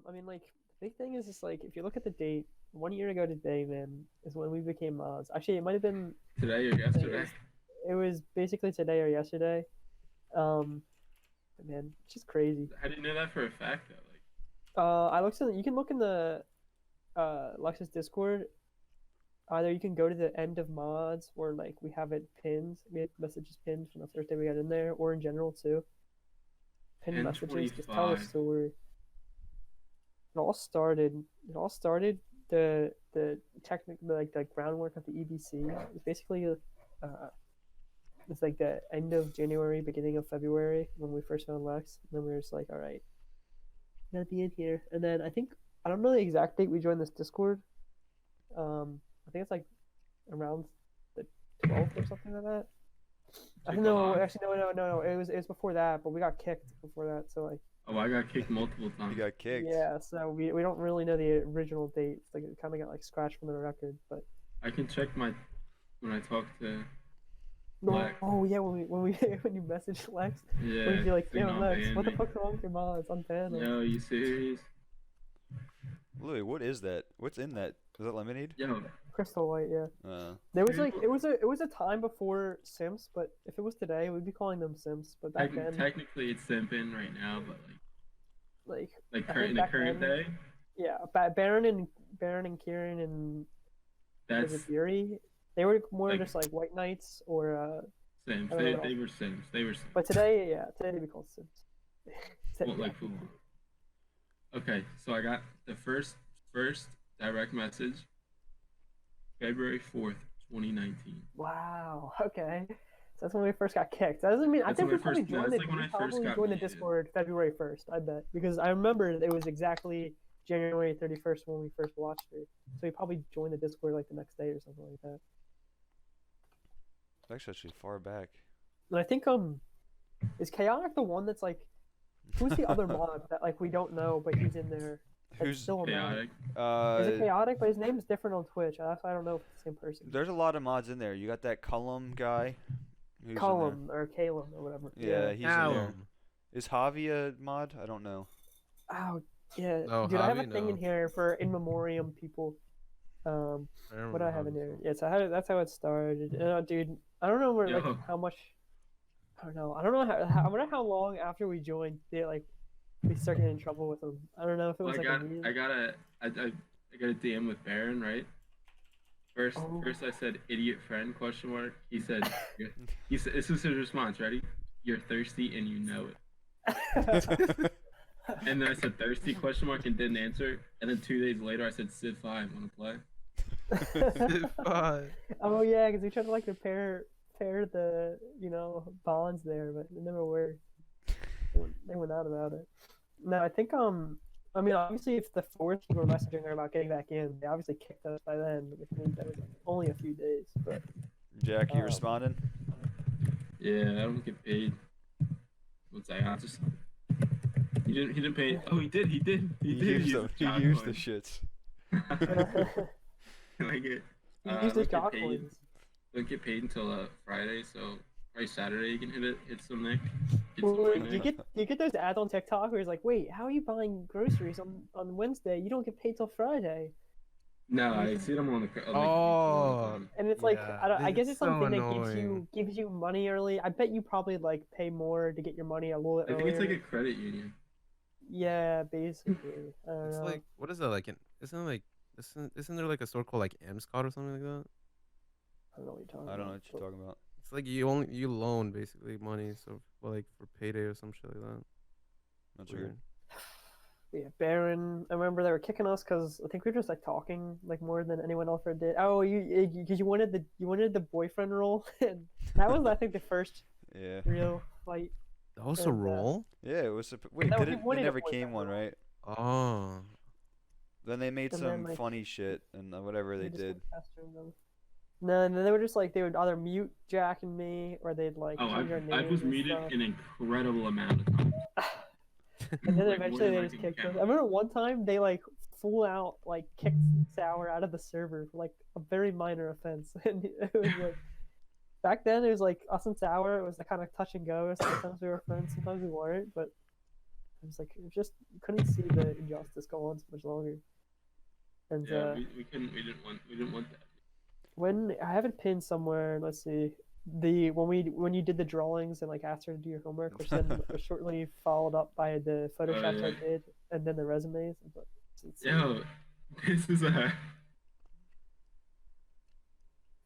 I mean, like, the big thing is just like if you look at the date, 1 year ago today, man, is when we became mods. Actually, it might have been Today or I think yesterday? it was basically today or yesterday. Um, man, it's just crazy. How do you know that for a fact though? Like, I looked in. You can look in the Lexus Discord. Either you can go to the end of mods, or like we have it pinned. We have messages pinned from the first day we got in there, or in general too. Pinned messages just tell the 10:25. story. It all started. It all started the technical like the groundwork of the EBC. It's basically it's like the end of January, beginning of February when we first found Lex. And then we were just like, all right, gotta be in here. And then I don't know the exact date we joined this Discord. I think it's like around the 12th or something like that. I don't know. Actually, no. It was before that, but we got kicked before that. So like, Oh, I got kicked multiple You times. got kicked. yeah. So we don't really know the original date. It's like it kind of got like scratched from the record, but. I can check when I talk to No, Lex. oh yeah, when you message Lex, Yeah. when you're like, saying yo I'll Lex, ban what the me. fuck's wrong with your mods? Unban them. Yo, you serious? Louis, what is that? What's in that? Is that lemonade? Yo, Crystal White, yeah. Uh, There was like it was a time before Sims, but if it was today, we'd be calling them Sims. But back then, technically it's simping right now, but like like I current in think the back current then- day, yeah, Baron and Kieran and was that's it Yuri? They were more like- just like White Knights or Sims. I don't know. They were Sims. They were Sims. but today they'd be called Sims. Well, like football. Okay, so I got the first direct message, February 4th, 2019. Wow. Okay. So that's when we first got kicked. That doesn't mean I That's think when we I probably first- no, joined that's the like when I we first probably got joined the muted. Discord February 1st. I bet because I remember it was exactly January 31st when we first watched it. So we probably joined the Discord like the next day or something like that. it's actually far back. And I think is Chaotic the one that's like who's the other mod that like we don't know but he's in there? That's Who's still a mod? Chaotic. Is it Chaotic? But his name's different on Twitch. I don't know if it's the same person. There's a lot of mods in there. You got that Cullum guy. Who's in there. Cullum or Calum or whatever. Yeah, he's in there. Callum. Is Javi a mod? I don't know. Oh yeah, Oh, dude, I have a Javi, thing in no. here for in memoriam people. What do I have in here? Yeah, so that's how it started. Dude, I don't know where like Yo. how much. I don't know. I don't know I wonder how long after we joined they like we start getting in trouble with them. I don't know if it was Well, like a meme. I got a DM with Baron, right? First I said idiot friend ? He said this is his response. Ready? You're thirsty and you know it. And then I said thirsty ? And didn't answer. And then 2 days later I said Civ 5 wanna play? Oh yeah, because we tried to like pair the bonds there, but it never worked. They went out about it. No, I think I mean obviously if the fourth we were messaging her about getting back in, they obviously kicked us by then, which means that was only a few days. But Jack, you responding? Yeah, I don't get paid. What's that? I just he didn't pay. Oh, he did. He used use the, he job used the coins. shits. Like it. you used the don't get job paid- coins. Don't get paid until Friday, so probably Saturday you can hit some Nick. Get Well, some like, money. you get those ads on TikTok where it's like, wait, how are you buying groceries on Wednesday? You don't get paid till Friday. No, I see them on the. Oh. And it's like Yeah, I guess it's it's so something that annoying. gives you money early. I bet you probably like pay more to get your money a little bit I think earlier. it's like a credit union. Yeah, basically. I don't It's know. like, what is that like? Isn't there like a store called like Amscot or something like that? I don't know what you're talking I don't know about. what you're talking about. It's like you loan basically money, so like for payday or some shit like that. That's weird. Yeah, Baron. I remember they were kicking us because I think we were just like talking like more than anyone else ever did. Oh, because you wanted the boyfriend role, and that was I think the first Yeah. real fight. That was a And, roll. Yeah, it was. Wait, No, did he it? It wanted a never boyfriend came one, role. right? Oh. Then they made And some then, like, funny shit and whatever they just did. kept pestering them. No, and then they were just like they would either mute Jack and me, or they'd like Oh, change our names. I was and muted stuff. an incredible amount of times. And then Like, more eventually than they I just can kicked us. count. I remember one time they like full out like kicked Sour out of the server for like a very minor offense, and it was like back then it was like us and Sour. It was the kind of touch and go. Sometimes we were friends, sometimes we weren't. But I was like, just couldn't see the injustice go on so much longer. And Yeah, we didn't want that. when I have it pinned somewhere, let's see, when you did the drawings and like asked her to do your homework, which then was shortly followed up by the photoshops I yeah. did, and then the resumes. But Yo, this is a.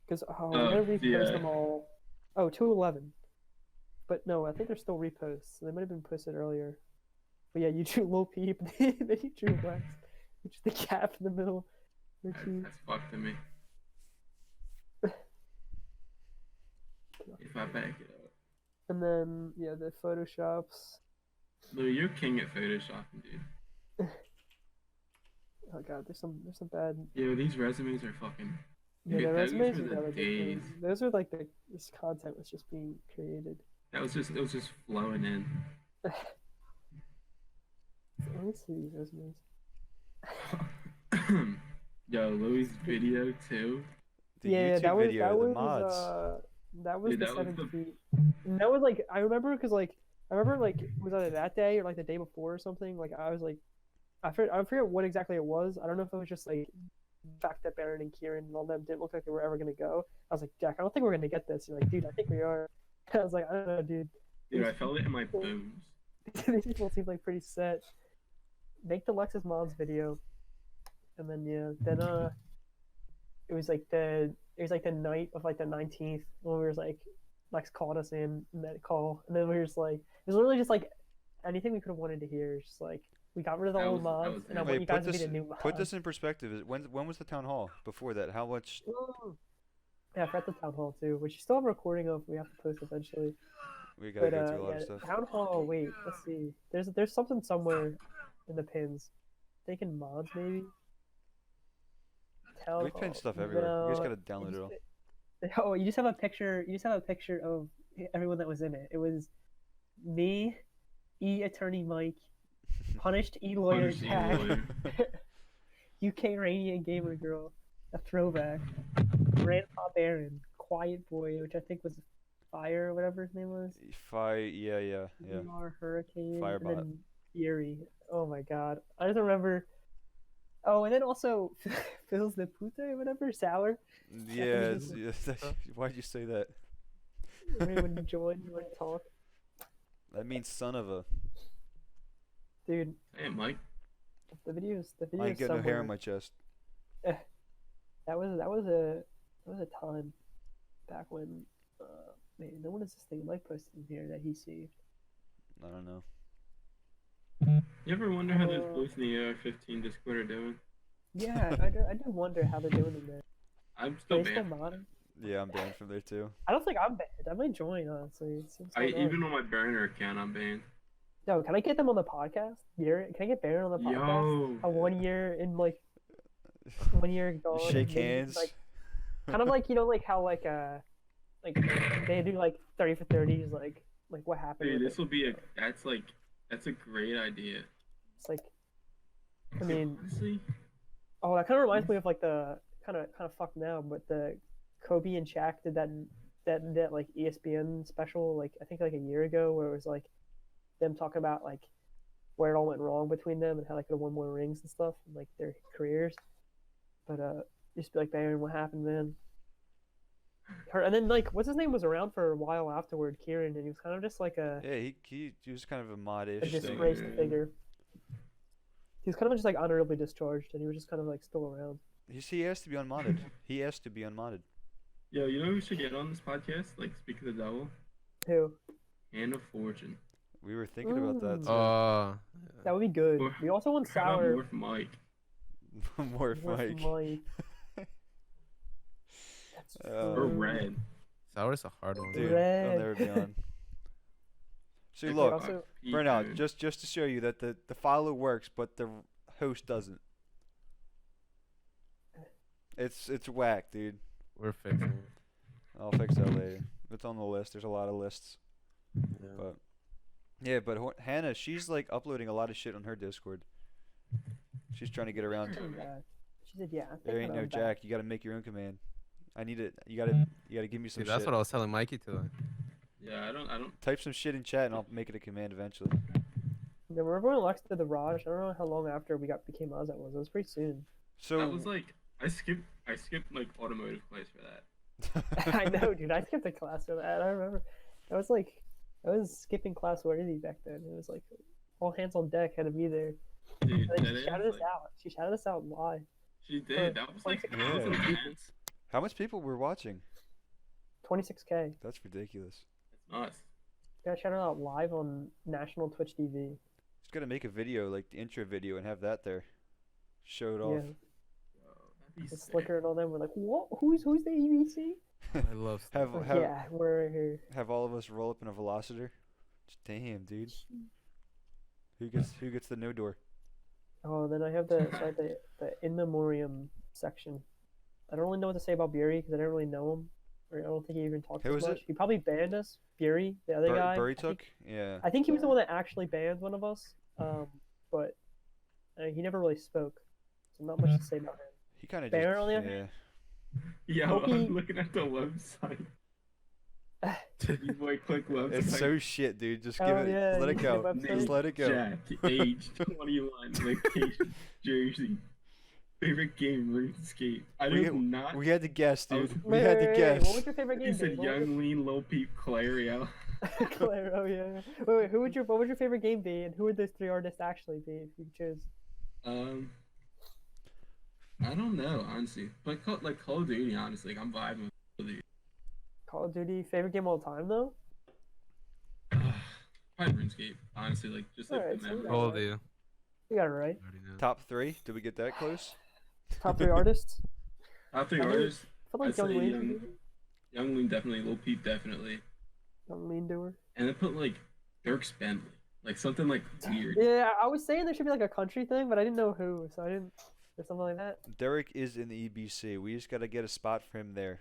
because I'm gonna repost yeah. them all. Oh, 211. But no, I think they're still reposts. They might have been posted earlier. But yeah, you drew low peep, then you drew Lex, which is the gap in the middle. That's fucked to me. If I back it up. And then yeah, the photoshops. Lou, you're king at photoshopping, dude. Oh god, there's some bad. Yo, these resumes are fucking. Yeah, Dude, the those resumes were are the the other big days. things. Those are like this content was just being created. It was just flowing in. Let me see these resumes. Yo, Louis' video too. The Yeah, YouTube that was video, that the was mods. that was Dude, the that was 7 the- feet. And that was like I remember because like it was either that day or like the day before or something. Like I was like I forget what exactly it was. I don't know if it was just like the fact that Baron and Kieran and all them didn't look like they were ever gonna go. I was like, Jack, I don't think we're gonna get this. You're like, dude, I think we are. I was like, I don't know, dude. Dude, I felt it in my bones. These people seem like pretty set. Make the Lexus Mods video, and then yeah, then it was like the night of like the 19th when we was like Lex called us in that call, and then we were just like it was literally just like anything we could have wanted to hear. Just like we got rid of the That old was- that mods, was and I it. want you Wait, guys to be the new mods. put this in perspective. When was the town hall? Before that, how much? Yeah, for at the town hall too, which you still have a recording of. We have to post eventually. We gotta But go through a lot yeah, of stuff. town hall. Wait, let's see. There's something somewhere in the pins. Thinking mods maybe. Town We pin hall. stuff everywhere. You just No, gotta download it all. Oh, you just have a picture. You just have a picture of everyone that was in it. It was me, Attorney Mike, Punished Lawyer Punished Jack, lawyer. UK Rainy and Gamer Girl, a throwback, Grandpa Baron, Quiet Boy, which I think was Fire or whatever his name was. Yeah. VR Hurricane, Firebot. and then Fury. Oh my god, I just remember. Oh, and then also Phil's the Pute, whatever, Sour. Yeah. Why'd you say that? When you join, you want to talk, That means son of a. dude. Hey, Mike. The videos. I ain't got no hair on my chest. That was a time back when man, no one is this thing Mike posted in here that he saved. I don't know. You ever wonder how those boys in the AR-15 Discord are doing? Yeah, I do wonder how they're doing in there. I'm Are still they still banned. modding? Yeah, I'm banned from there too. I don't think I'm banned. I might join honestly. It seems so Even on my burner account, I'm banned. Yo, can I get them on the podcast? Can I get Baron on the podcast? Yo. A 1 year in like 1 year gone. Shake and maybe, hands. Like kind of like like how like they do like 30 for 30s like what happened. Dude, with this it. will be that's a great idea. It's like I mean. Honestly, Oh, that kind of reminds me of like the kind of fucked now, but the Kobe and Shaq did that like ESPN special like I think like a year ago where it was like them talking about like where it all went wrong between them and how they could have won more rings and stuff and like their careers. But just be like, Baron, what happened, man? And then like what's his name was around for a while afterward, Kieran, and he was kind of just like a Yeah, he was kind of a mod-ish a thing. disgraced figure. He was kind of just like honorably discharged, and he was just kind of like still around. He has to be unmodded. He has to be unmodded. yo, you know who we should get on this podcast? Like, speak of the devil, Who? Hand of Fortune. We were thinking about that too. That would be good. Or- We also want How about Sour. Morph Mike? More Mike. That's Or true. Red. Sour's a hard one. Dude, Red. I'll never be on. See, Check look, out also- Pete, Burnout, dude. just to show you that the follow works, but the host doesn't. It's whack, dude. We're fixing it. I'll fix that later. It's on the list. There's a lot of lists. Yeah. But yeah, but Hannah, she's like uploading a lot of shit on her Discord. She's trying to get around to it. Yeah. She said, "Yeah." I There think ain't I'm no back. Jack. You got to make your own command. I need it. You gotta give me some Dude, that's shit. what I was telling Mikey to. Yeah, I don't. Type some shit in chat and I'll make it a command eventually. Yeah, remember when Alex did the Raj? I don't know how long after we became Oz that was. It was pretty soon. So That was like I skipped like automotive class for that. I know, dude. I skipped a class for that. I remember. I was skipping class worthy back then. It was like all hands on deck had to be there. Dude, And that she is shouted us like out. She shouted us out live. she did. That was like Yeah. intense. How much people were watching? 26K. That's ridiculous. It's nuts. Got shouted out live on national Twitch TV. Just gotta make a video, like the intro video, and have that there. Show it off. Yeah, Yo, that'd be the sick. Slicker and all them were like, "What? Who's the EBC?" I love stuff. have Like, have yeah, we're right here. have all of us roll up in a Velocitor. Damn, dude. Who gets the no door? Oh, then I have the in memoriam section. I don't really know what to say about Bury because I didn't really know him, or I don't think he even talked Who as was it? much. He probably banned us. Bury, the other guy. Burry I think- took? Yeah. I think he was the one that actually banned one of us. But he never really spoke, so not much to say about him. He kind of Bear just on the other yeah. Yo, Hope he- I'm looking at the website. EBoyClique website. It's so shit, dude. Just Oh, give it. yeah, Let it you go. have a Just website? let it go. Jack, age 21, location Jersey, favorite game RuneScape. I We- did not. We had to guess, I was- dude. We had to guess. What was your favorite game? He said Dave? What was young, lean, low peep, Clario. your- Claire, oh yeah. Wait, what would your favorite game be, and who would those three artists actually be if you chose? I don't know, honestly. But like Call of Duty, honestly, like, I'm vibing with Call of Duty. Call of Duty, favorite game all time though? Probably RuneScape, honestly, like just like Alright, the so memory. All of you. You got it right. Already know. Top 3? Did we get that close? Top three artists. Top 3 I think- artists. I feel like I'd say Young Lean. Young Lean definitely, Lil Peep definitely, Young Lean doer. and then put like Dirk Bentley, like something like weird. Yeah, I was saying there should be like a country thing, but I didn't know who, so I didn't. Or something like that. Derek is in the EBC. We just gotta get a spot for him there.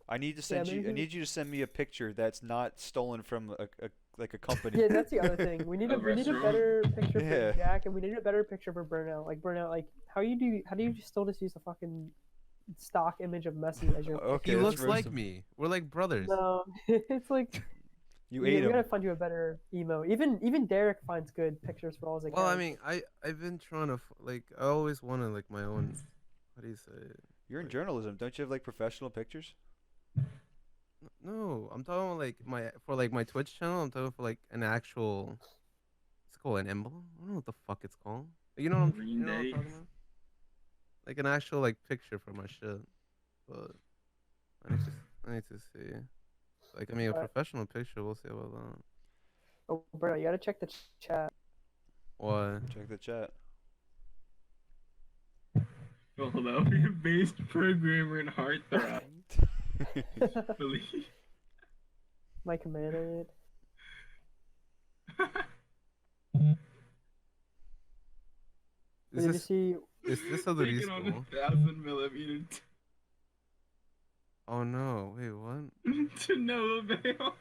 I need to send you. I maybe- need you to send me a picture that's not stolen from a company. Yeah, that's the other thing. We need A a restaurant? better picture Yeah. for Jack, and we need a better picture for Burnout. Like Burnout, like how do you still just use a fucking stock image of Messi as your? Okay, He let's looks roast like him. me. We're like brothers. No, it's like You we ate him. gotta find you a better emo. Even Derek finds good pictures for all his accounts. Well, I mean, I've been trying to like I always wanted like my own. How do you say it? You're in journalism. Don't you have like professional pictures? No, I'm talking about like my Twitch channel. I'm talking for like an actual. It's called an emblem. I don't know what the fuck it's called. You know what I'm, Green you know what I'm Day. talking about? Like an actual like picture for my shit. But I need to see. Like I mean, a professional picture. We'll see about that. Oh, Burnout, you gotta check the chat. What? Check the chat. Philadelphia based programmer and heartthrob. Believe. My command on it. Is Did you this see? is this other Taking on school? 1,000mm Oh no! Wait, what? to no avail.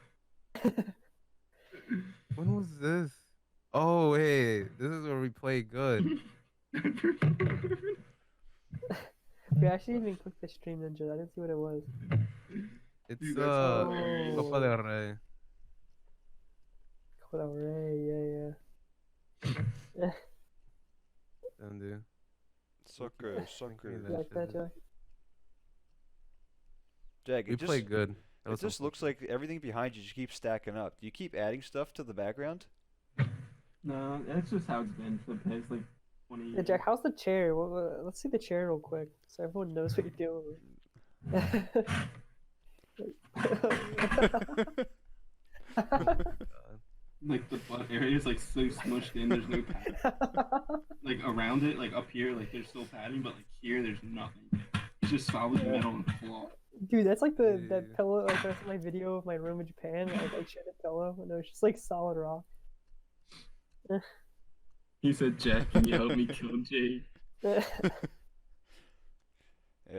When was this? Oh wait, this is where we play good. We actually even clicked the stream ninja. I didn't see what it was. It's Dude, that's hilarious. Copa del Rey. Whatever. Yeah. Damn, dude. Sucker, Give me sucker. that Like that, shit. Jack. Jack, We it play just good. That it was just looks like everything behind you just keeps stacking up. Do you keep adding stuff to the background? No, that's just how it's been for the past like 20 years. Yeah, Jack, how's the chair? Let's see the chair real quick, so everyone knows what you're doing. Like the butt area is like so smushed in. There's no pad. Like around it, like up here, like there's still padding, but like here, there's nothing. It's just solid metal and floor. Dude, that's like that Yeah. pillow. Like that's my video of my room in Japan. I shared a pillow, and it was just like solid rock. He said, "Jack, can you help me kill Jay?" Yeah,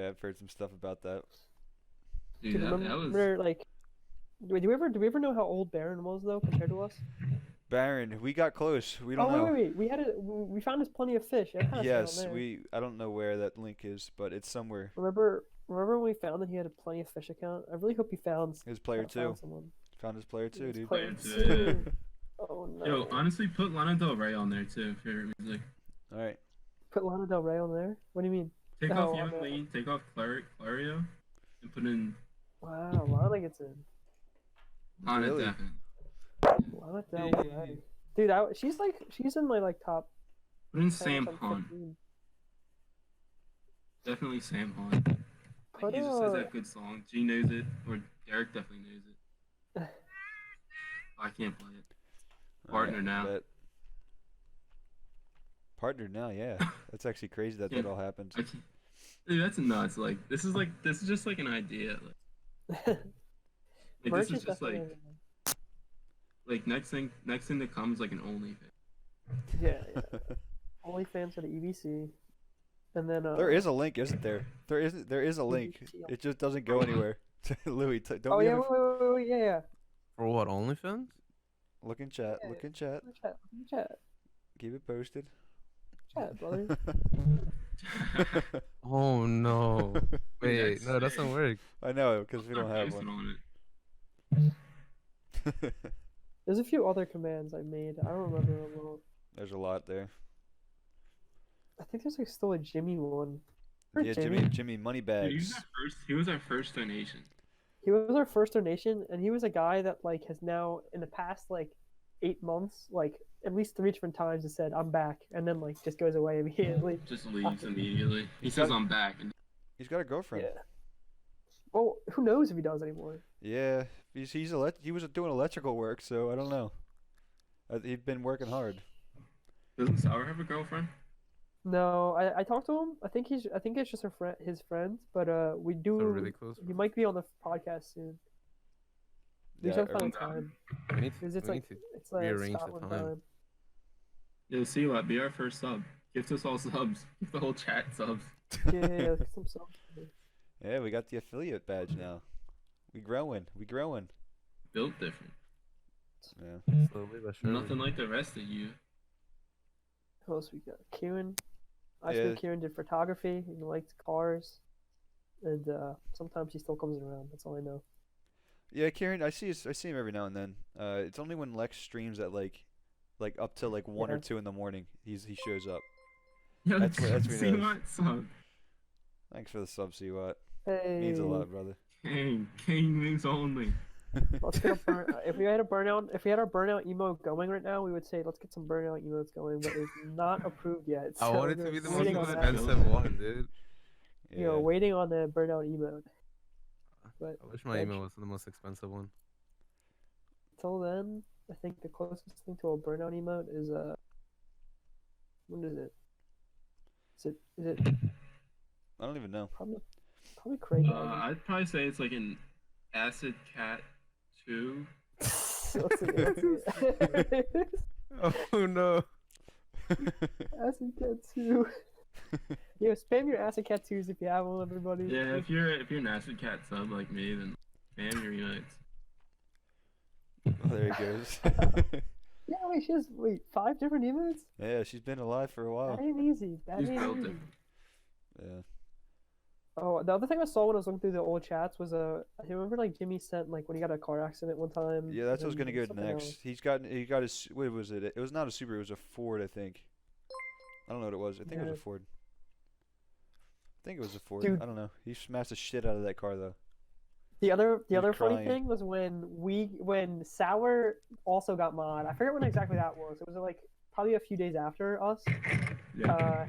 I've heard some stuff about that. Dude, that was. remember, like, do we ever know how old Baron was though compared to us? Baron, we got close. We don't Oh know. wait, we found us plenty of fish. It has to be Yes, on there. I don't know where that link is, but it's somewhere. Remember when we found that he had a plenty of fish account? I really hope he found His player found two. someone. Found his player two, His dude. player Player two. Oh no. Yo, honestly, put Lana Del Rey on there too. Favorite music. All right. Put Lana Del Rey on there? What do you mean? Take Oh, off on Young the- Lean, take off Clario, and put in Wow, Lana gets in. Lana Really? definitely. Lana Del Rey. Dude, she's in my like top Put in 10 or Sam top Hunt. 15. Definitely Sam Hunt. Put He just has that good song. G knows it, or Derek definitely knows it. I can't play it. All right, Partner now. bet. Partner now, yeah. That's actually crazy that Yeah. that all happened. I can't. Dude, that's nuts. This is just like an idea. Like Merch this is just definitely like next thing that comes like an OnlyFans. yeah. OnlyFans for the EBC, and then There is a link, isn't there? There is a link. It just doesn't go anywhere. Louis, don't Oh we yeah, have wait, yeah. For what, OnlyFans? look in chat? Yeah. Look in chat. Chat, Keep it posted. brother. Oh no. Wait, That's no, that doesn't work. I know, because we Start don't have posting one. on it. There's a few other commands I made. I don't remember them all. There's a lot there. I think there's like still a Jimmy one. Or Yeah, Jimmy Dude, Moneybags. he was our first donation. He was our first donation, and he was a guy that like has now in the past like 8 months, like at least 3 different times, has said I'm back, and then like just goes away immediately. Just leaves immediately. He He's says got- I'm back. And He's got a girlfriend. Yeah. Well, who knows if he does anymore? Yeah, he was doing electrical work, so I don't know. He'd been working hard. doesn't Sour have a girlfriend? No, I talked to him. I think it's just his friend, but we do. So really close. He might be on the podcast soon. We Yeah, should or- find time We need to, because it's we like need to it's like rearrange the Scotland time. time. Yo, C-Lot, be our first sub. Gift us all subs. Give the whole chat subs. Yeah, let's get some songs. Yeah, we got the affiliate badge now. We growing. Built different. Yeah. slowly but surely. Nothing like the rest of you. Who else we got? Kieran. I Yeah. think Kieran did photography. He liked cars, and sometimes he still comes around. That's all I know. Yeah, Kieran, I see him every now and then. It's only when Lex streams at like up till like 1 or Yeah. 2 in the morning. He shows up. Yo, That's what he see knows. what sub? Thanks for the sub, see what Hey, means a lot, brother. King moves only. Let's get if we had our burnout emote going right now, we would say let's get some burnout emotes going, but it's not approved yet. I so want it we're to be the most waiting on that. expensive one, dude. You know, waiting on the burnout emote. But I wish my Edge. email was the most expensive one. until then, I think the closest thing to a burnout emote is what is it? Is it I don't even know. probably Craig? I'd probably say it's like an Acid Cat 2. Let's see, let's see. Oh no. Acid Cat 2. Yo, spam your Acid Cat 2s if you have one, everybody. Yeah, if you're an Acid Cat sub like me, then spam your emotes. Oh, there he goes. Yeah, wait, she has 5 different emotes? Yeah, she's been alive for a while. That ain't easy. That He's ain't built easy. it. Yeah. Oh, the other thing I saw when I was looking through the old chats was I remember like Jimmy sent like when he got a car accident one time. Yeah, that's what I was and gonna go something next. else. He got his, what was it? It was not a Subaru, it was a Ford, I think. I don't know what it was. I think it was Yeah. a Ford. I think it was a Ford. Dude. I don't know. He smashed the shit out of that car though. The other was funny crying. thing was when Sour also got mod. I forget when exactly that was. It was like probably a few days after us. Yeah.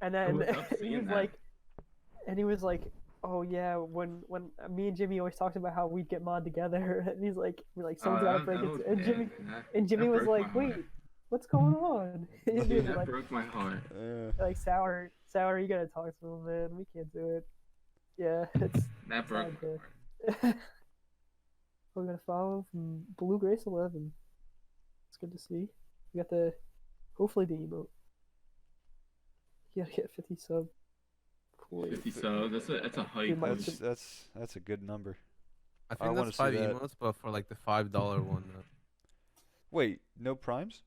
And I then was up seeing that. he was like, oh yeah, when me and Jimmy always talked about how we'd get mod together, and he's like, we're like someone's gotta break it, and Jimmy was like, wait, what's going on? And he was That like, broke my heart. like Sour, you gotta talk to him, man. We can't do it. Yeah, it's. That broke my sad, heart. We got a follow from Blue Grace 11. It's good to see. We got hopefully the emote. You gotta get 50 sub. Cool. 50 subs. That's a hype. Dude, my- That's a good number. I I think wanna that's see 5 that. emotes, but for like the $5 one. Wait, no primes?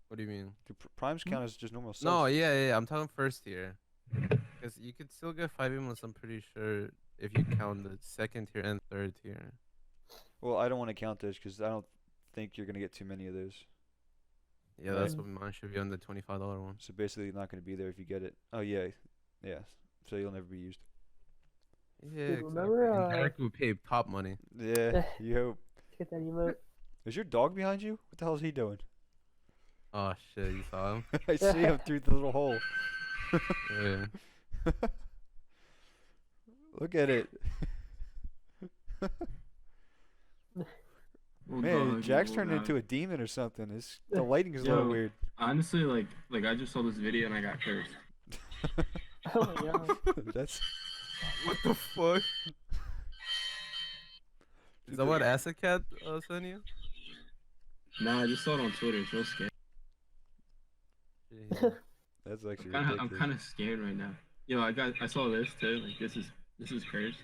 What do you mean? Do primes count as just normal subs? No, yeah. I'm talking first tier. Because you could still get 5 emotes, I'm pretty sure, if you count the second tier and third tier. Well, I don't want to count those because I don't think you're gonna get too many of those. Yeah, that's Right. what mine should be on the $25 one. So basically, you're not gonna be there if you get it. Oh yeah, yeah. So you'll never be used. Yeah, Dude, exactly. remember, And Derek would pay top money. Yeah, you hope. Get that emote. Is your dog behind you? What the hell is he doing? Oh shit, you saw him? I see him through the little hole. Yeah. Look at it. Old Man, dog, Jack's old turned dog. into a demon or something. The lighting is a little Yo. weird. Honestly, like I just saw this video and I got cursed. Oh my god. That's What the fuck? Is that what Acid Cat sent you? Nah, I just saw it on Twitter. It's real scary. Jeez. that's actually I'm ridiculous. kind of scared right now. Yo, I saw this too. Like this is cursed.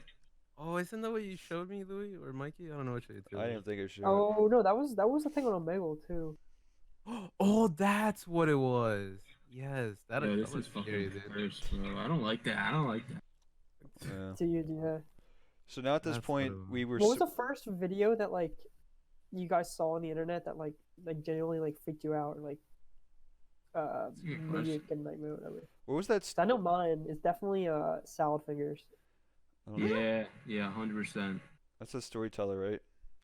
Oh, isn't that what you showed me, Louis or Mikey? I don't know what you did. I didn't think it should. Oh no, that was the thing on Omegle too. Oh, that's what it was. Yes, that, Yo, that this was is scary, fucking dude. cursed, bro. I don't like that. I don't like that. Yeah. Dude, yeah. So now at this That's what point, it was. we were. What was the first video that like you guys saw on the internet that like genuinely like freaked you out or like That's a good made you question. get a nightmare or whatever? What was that? 'Cause I know mine is definitely salad fingers. I don't know. Yeah, 100%. That's a storyteller, right?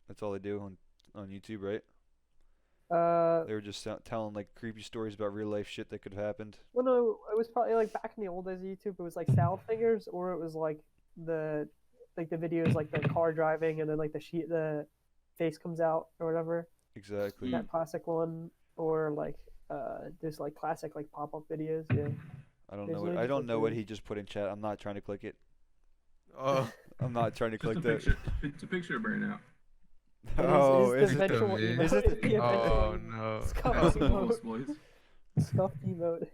That's all they do on YouTube, right? They were just telling like creepy stories about real life shit that could have happened. Well, no, it was probably like back in the old days of YouTube. It was like salad fingers, or it was like the videos like the car driving and then like the face comes out or whatever. Exactly. That classic one, or like there's like classic like pop up videos. Yeah. I don't There's know. literally I just, don't like, know what the- he just put in chat. I'm not trying to click it. Oh, I'm not trying to Just a click that. picture. It's a picture of Burnout. Oh, it is is it? the eventual Is emote. Is it? It's the oh eventual no. Scuff That's the emote. most, boys. Stuffed emote.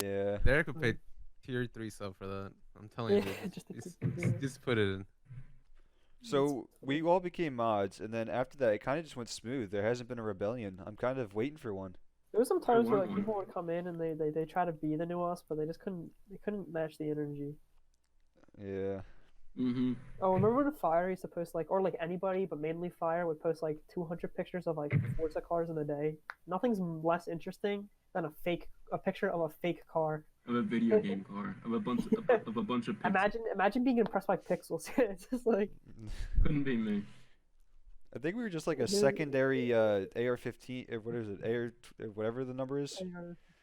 Yeah. Derek would pay tier 3 sub for that. I'm telling you, Yeah, dude. just a Just, quick video. just put it in. So we all became mods, and then after that, it kind of just went smooth. There hasn't been a rebellion. I'm kind of waiting for one. There was some times where want like one. people would come in and they try to be the new us, but they just couldn't match the energy. Yeah. Mm-hmm. Oh, remember when Fire used to post like, or like anybody, but mainly Fire would post like 200 pictures of like Forza cars in a day. Nothing's less interesting than a picture of a fake car. Of a video game car. Of a bunch of pixels. Imagine being impressed by pixels. It's just like Couldn't be me. I think we were just like a Dude. secondary AR-15, what is it, whatever the number is.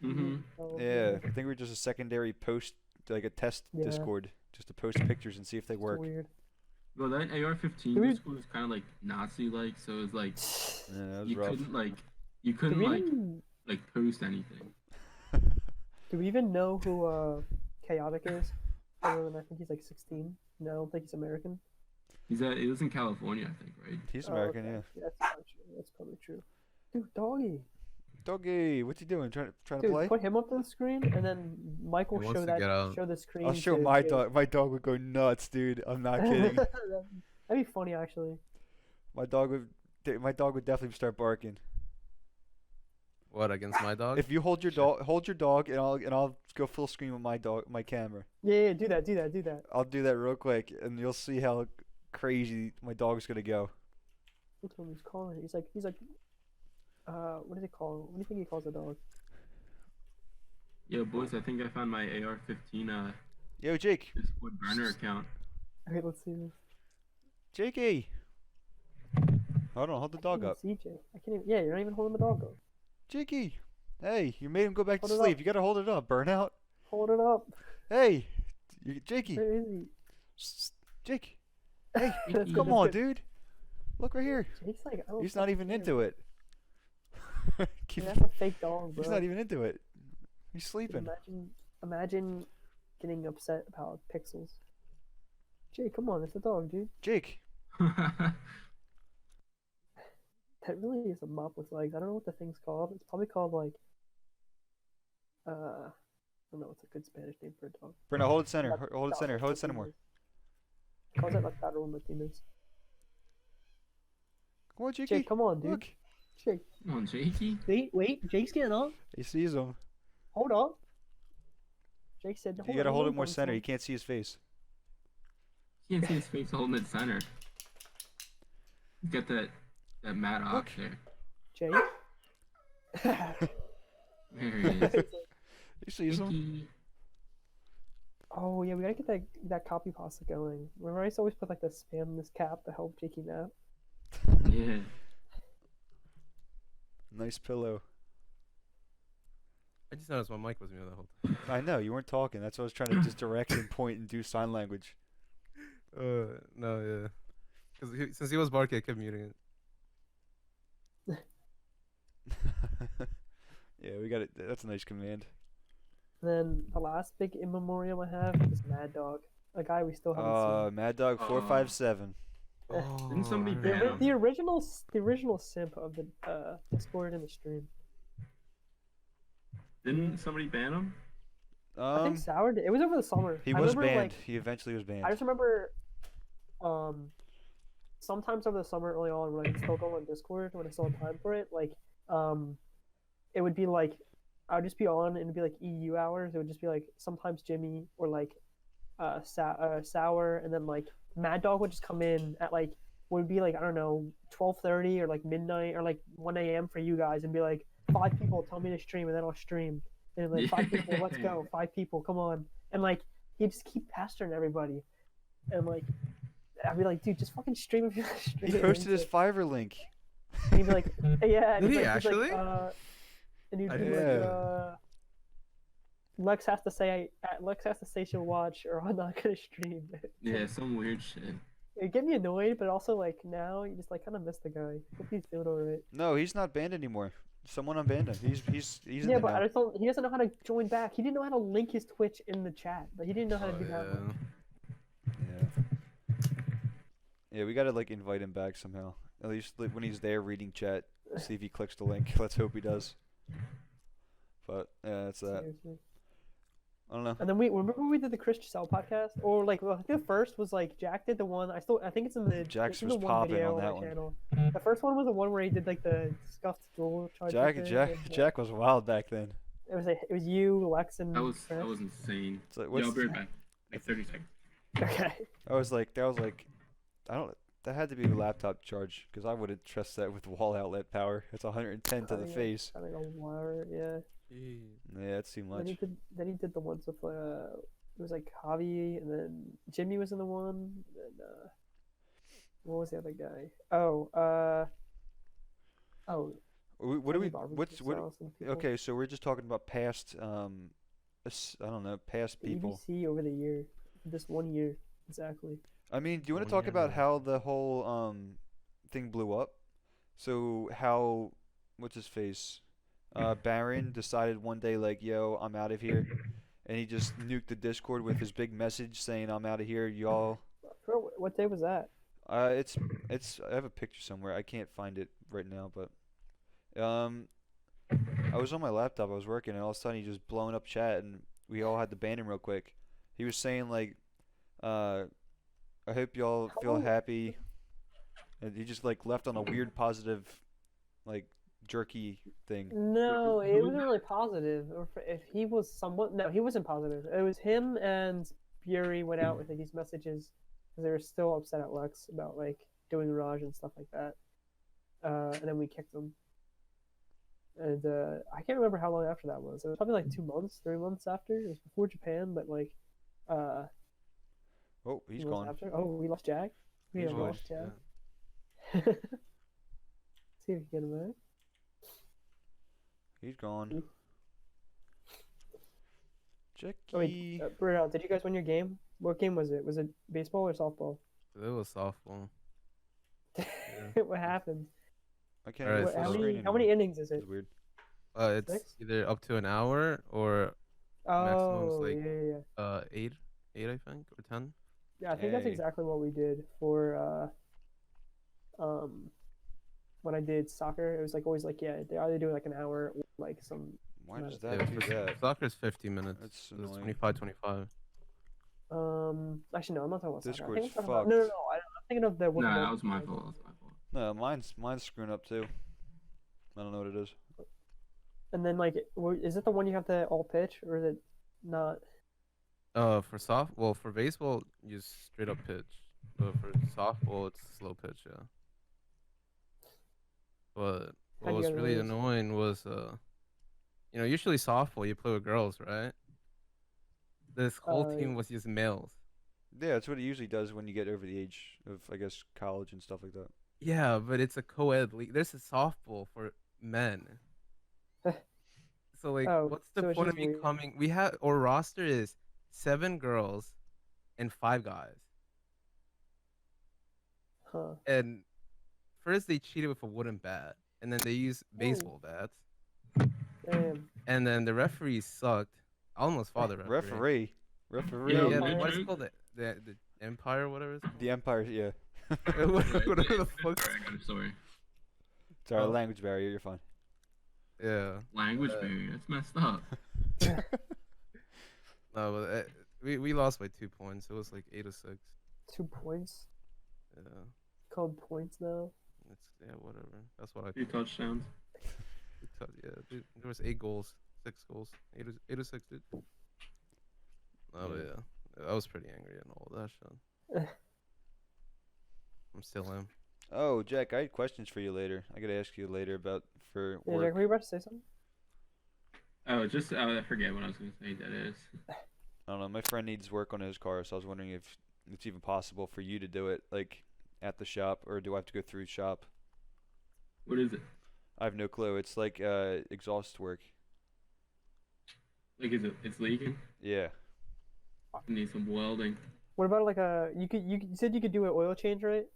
Mm-hmm. oh, Yeah, I think we were just a secondary post, like a test Yeah. Discord, just to post pictures and see if they it's work. weird. Well, that AR-15 Do we- was kind of like Nazi-like, so it was like Yeah, that was you rough. couldn't Do we like even post anything. do we even know who Chaotic is? Other than I think he's like 16. No, I don't think he's American. He lives in California, I think, right? He's Oh, American, okay. That's probably true. That's probably true. Dude, doggy. yeah. Doggy, what's he doing? Trying to Dude, play? put him up on the screen, and then Michael He wants show to get out. the screen. I'll show to my Jake. dog. My dog would go nuts, dude. I'm not kidding. That'd be funny, actually. My dog would definitely start barking. What, against my dog? If you hold your dog, and I'll go full screen with my camera. Yeah, do that. I'll do that real quick, and you'll see how crazy my dog's gonna go. Look at him, he's calling. He's like, what does he call? What do you think he calls a dog? Yo, boys, I think I found my AR-15 Yo, Jake, Discord burner account. Okay, let's see this. Jakey. Hold on, hold the dog up. CJ. I can't even. Yeah, you're not even holding the dog up. Jakey, hey, you made him go back to Hold it sleep. up. You gotta hold it up. Burnout. Hold it up. Hey, Jakey. Where is he? Jake. Hey, That's come good, on, that's good. dude. Look right here. Jake's like, I don't He's not fucking even care. into it. Yeah, that's a fake dog, bro. He's not even into it. He's Dude, sleeping. imagine getting upset about pixels. Jake, come on, it's a dog, dude. Jake. That really is a mop with legs. I don't know what the thing's called. It's probably called like, I don't know what's a good Spanish name for a dog. Burnout, hold it center. Not- Hold it center. Hold it center more. Calls it like Pedro Martinez. Come on, Jakey. Jake, come on, dude. Look. Jake, Come on, Jakey. wait, Jake's getting up. He sees him. Hold up. Jake said, You gotta hold it on, more center. son." You can't see his face. You can't see his face holding it center. He's got that That Matt Ox there. Jake. There he is. You see some? Oh yeah, we gotta get that copy pasta going. Remember, I used to always put like the spam this cap to help Jakey nap. Yeah. Nice pillow. I just noticed my mic was muted the whole time. I know you weren't talking. That's why I was trying to just direct and point and do sign language. No, yeah. Because since he was barking, I kept muting it. Yeah, we got it. That's a nice command. And then the last big in memoriam I have is Mad Dog, a guy we still haven't seen. Mad Dog 457. Didn't somebody I ban remember. him? The original simp of the Discord and the stream. Didn't somebody ban him? I think Sour did. It was over the summer. He I was remember, banned. like, He eventually was banned. I just remember, sometimes over the summer early on when I could still go on Discord when I still had time for it, like, it would be like, I would just be on and it'd be like EU hours. It would just be like sometimes Jimmy or like, Sour, and then like Mad Dog would just come in at like would be like I don't know 12:30 or like midnight or like 1 a.m. for you guys and be like 5 people tell me to stream and then I'll stream and like 5 people let's go 5 people come on and like he'd just keep pestering everybody and like I'd be like dude just fucking stream if you're streaming. He posted his Fiverr link. And he'd be like yeah. Did he like, actually? And he'd be Yeah. like Lex has to say she'll watch or I'm not gonna stream. Yeah, some weird shit. It get me annoyed, but also like now you just like kind of miss the guy. Hope he's doing alright. No, he's not banned anymore. Someone unbanned him. He's in Yeah, there but now. I just don't. He doesn't know how to join back. He didn't know how to link his Twitch in the chat, but he didn't know how to do that. Yeah. Yeah. Yeah, we gotta like invite him back somehow. At least like, when he's there reading chat, see if he clicks the link. Let's hope he does. But yeah, that's that. Seriously. I don't know. And then we remember when we did the Chris Giselle podcast, or like well, I think the first was like Jack did the one. I think it's in the Jax it's in was the one popping video on that our one. channel. The first one was the one where he did like the scuffed jewel charger. Jack was wild back then. It was you, Lex, and That was Chris. insane. It's like, Yeah, what's I'll be right back. Like 30 seconds. Okay. that was like that had to be a laptop charge because I wouldn't trust that with wall outlet power. It's 110 to the face. Kind of a wire, yeah. Yeah, that's too much. Then he did the ones with it was like Javi, and then Jimmy was in the one. And what was the other guy? What do we? Barbecue What's what? sauce and people. Okay, so we're just talking about past I don't know, past The people. EBC over the year, this 1 year exactly. I mean, do you want to 1 talk year about now. how the whole thing blew up? So how what's his face? Baron decided one day like, "Yo, I'm out of here." And he just nuked the Discord with his big message saying, "I'm out of here, y'all." Bro, what day was that? It's I have a picture somewhere. I can't find it right now, but I was on my laptop. I was working, and all of a sudden he just blowing up chat, and we all had to ban him real quick. He was saying like, "I hope y'all feel happy," and he just like left on a weird positive, like jerky thing. No, it wasn't really positive. Or if he was somewhat, no, he wasn't positive. It was him and Fury went out with like, these messages because they were still upset at Lex about like doing Raj and stuff like that. And then we kicked them. And I can't remember how long after that was. It was probably like 2 months, 3 months after. It was before Japan, but like, Oh, he's months gone. after. Oh, we lost Jack. We He's have gone. lost Jack. See if we can get him back. He's gone. Mm. Jackie. Oh wait, Burnout, did you guys win your game? What game was it? Was it baseball or softball? It was softball. What happened? I can't. Alright, What, so- How many innings is it? It's weird. It's 6? either up to an hour or maximum is Oh, like yeah. 8, I think, or 10. Yeah, I think that's Hey. exactly what we did for when I did soccer. It was like always like they either do like an hour or like some. Why does Yeah, that do that? Soccer's 50 minutes. That's So it's annoying. 25. Actually no, I'm not talking about soccer. I think Discord's I'm talking about, no, fucked. I'm thinking of the one. Nah, that was my fault. That was my fault. No, mine's screwing up too. I don't know what it is. And then like, is it the one you have to all pitch or is it not? For baseball, you straight up pitch. But for softball, it's slow pitch, yeah. But what How'd you was guys really lose? annoying was usually softball you play with girls, right? This whole team was just males. Yeah, that's what it usually does when you get over the age of, I guess, college and stuff like that. Yeah, but it's a co-ed league. There's a softball for men. So like, Oh, what's the so it's point just of me weird. coming? We have our roster is 7 girls and 5 guys. Huh. And first they cheated with a wooden bat, and then they used baseball bats, Damn. and then the referee sucked. I almost fought the referee. Referee, Yo, Yeah, What is umpire? it called? The Empire, whatever it's called. the Empire, yeah. Whatever the fuck. Sorry, I got a story. Sorry, Oh. language barrier, you're fine. Yeah. Language barrier. That's messed up. No, but we lost by 2 points. It was like 8-6. 2 points. Yeah. Called points now. Whatever. That's what I 2 thought. touchdowns. Yeah, dude, there was 8 goals, 6 goals, 8-6, dude. Oh Yeah. yeah, I was pretty angry and all that shit. I'm still am. Oh, Jack, I had questions for you later. I gotta ask you later about for Yeah, work. Jack, were you about to say something? I forget what I was gonna say. That is. I don't know. My friend needs work on his car, so I was wondering if it's even possible for you to do it, like at the shop, or do I have to go through shop? What is it? I have no clue. It's like exhaust work. Like, is it? It's leaking. Yeah. I need some welding. What about like you said you could do an oil change, right?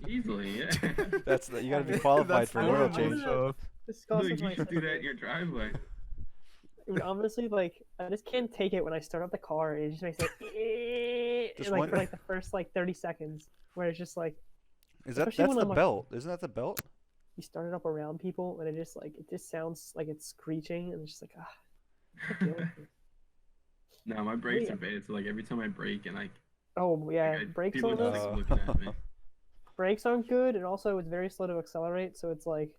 Easily, yeah. That's you gotta be qualified for an oil normal. change. This Look, costs you my should do that in your driveway. Dude, honestly, like I just can't take it when I start up the car and it just makes like Just like one- for like the first like 30 seconds where it's just like Is that Especially that's when the I'm, like- belt? Isn't that the belt? you start it up around people and it just sounds like it's screeching and it's just like I can't deal with this. No, my brakes Yeah. are bad. So like every time I brake and like, Oh yeah, like, brakes people on just this. like looking at me. Brakes aren't good, and also it's very slow to accelerate. So it's like,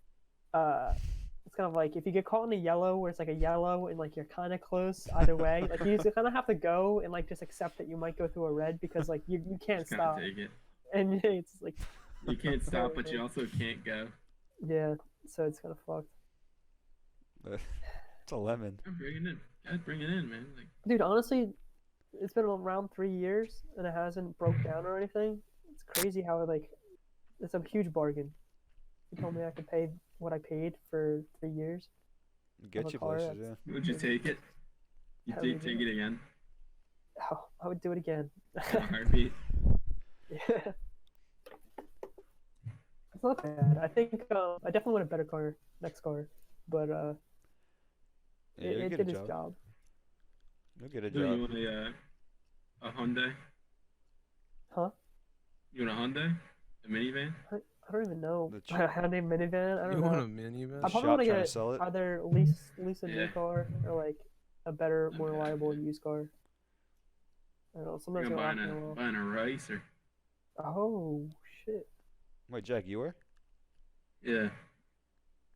it's kind of like if you get caught in a yellow, where it's like a yellow, and like you're kind of close either way. Like you just kind of have to go and like just accept that you might go through a red because like you can't Just gotta stop, take it. and it's like You can't stop, but you also can't go. yeah. So it's kind of fucked, It's a lemon. I'm bringing it in. Gotta bring it in, man. Like, dude. Honestly, it's been around 3 years and it hasn't broke down or anything. It's crazy how like it's a huge bargain. You told me I could pay what I paid for 3 years. Get a you car, places, that's- yeah. would you take it? You Hell take yeah. it again? Oh, I would do it again. In a heartbeat? Yeah. It's not bad. I think I definitely want a better car, next car, but Yeah, you'll it get did a its job. job. You'll get a Do you job. want a Hyundai? Huh? You want a Hyundai? A minivan? I don't even know. The ch- How to name minivan? I You don't want a know. minivan? I The probably shop want to trying to get sell it. either lease a new Yeah. car or like a better, more Okay. reliable used car. I don't know. You're Sometimes gonna gonna buy last me a while. buying a Ricer? Oh shit! Wait, Jack, you were? Yeah.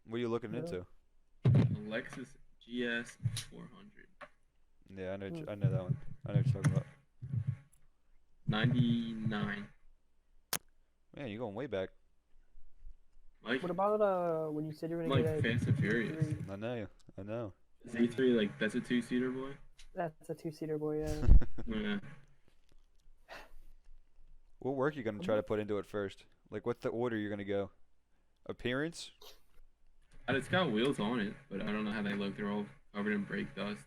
What are you looking No. into? A Lexus GS 400. Yeah, I know that one. I know what you're talking about. 99. Man, you're going way back. Like What about when you said you were gonna like get a Fast and Furious. I know. I know. Z3, like that's a 2-seater boy. That's a 2-seater boy, yeah. Yeah. What work you gonna try to put into it first? Like, what's the order you're gonna go? Appearance? And it's got wheels on it, but I don't know how they look. They're all covered in brake dust.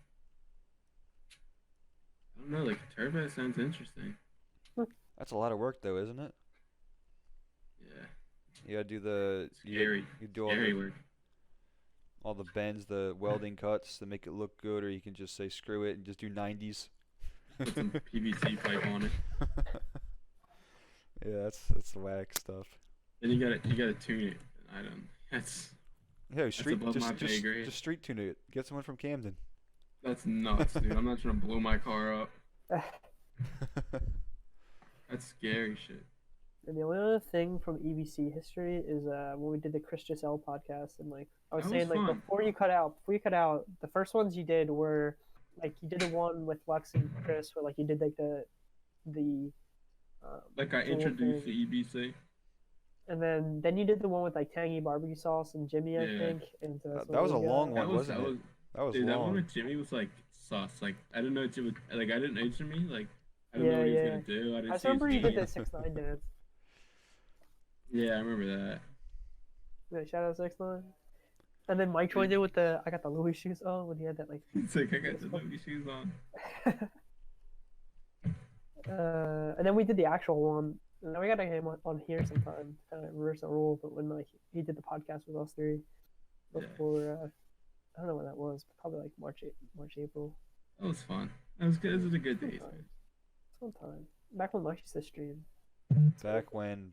I don't know. Like turbo sounds interesting. That's a lot of work, though, isn't it? Yeah. You gotta do the Scary. You do all Scary the work. all the bends, the welding cuts to make it look good, or you can just say screw it and just do 90s. Put some PVC pipe on it. Yeah, that's the whack stuff. Then you gotta tune it. I don't. That's Hey, street above my pay just grade. just street tune it. Get someone from Camden. that's nuts, dude. I'm not trying to blow my car up. That's scary shit. And the only other thing from EBC history is when we did the Chris Giselle podcast, and like I was That saying, was like fun. before you cut out, the first ones you did were like you did the one with Lex and Chris, where like you did like the Like I Joel introduced thing. the EBC. and then you did the one with like tangy barbecue sauce and Jimmy, I Yeah. think. And That was a long That one, was wasn't that it? was That was dude. That one long. with Jimmy was like sauce. Like I didn't know Jimmy. Like I didn't know Jimmy. Like I don't know Yeah, what he was yeah. gonna do. I I didn't just see his remember you did name. the 6ix9ine dance. Yeah, I remember that. Yeah, shout out 6ix9ine. And then Mike joined in with the I got the Louis shoes on when he had that like. It's like I got the Louis shoes on. And then we did the actual one. And then we gotta get him on here sometime, kind of reverse the rule. But when like he did the podcast with us three Yeah. before, I don't know when that was, but probably like March, April. That was fun. That was good. Those were the good days, Sometime. man. Sometime back when Mike used to stream. Back when.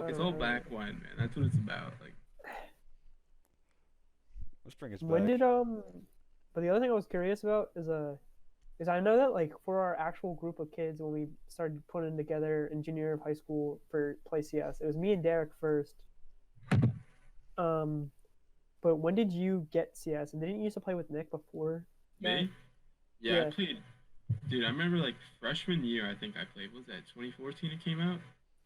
It's all back when, man. That's what it's about. Like Let's bring us When back. did But the other thing I was curious about is I know that like for our actual group of kids when we started putting together in junior year of high school for play CS, it was me and Derek first. But when did you get CS? And didn't you used to play with Nick before? me? Yeah, Yeah. I played. Dude, I remember like freshman year. I think I played. What was that 2014? It came out.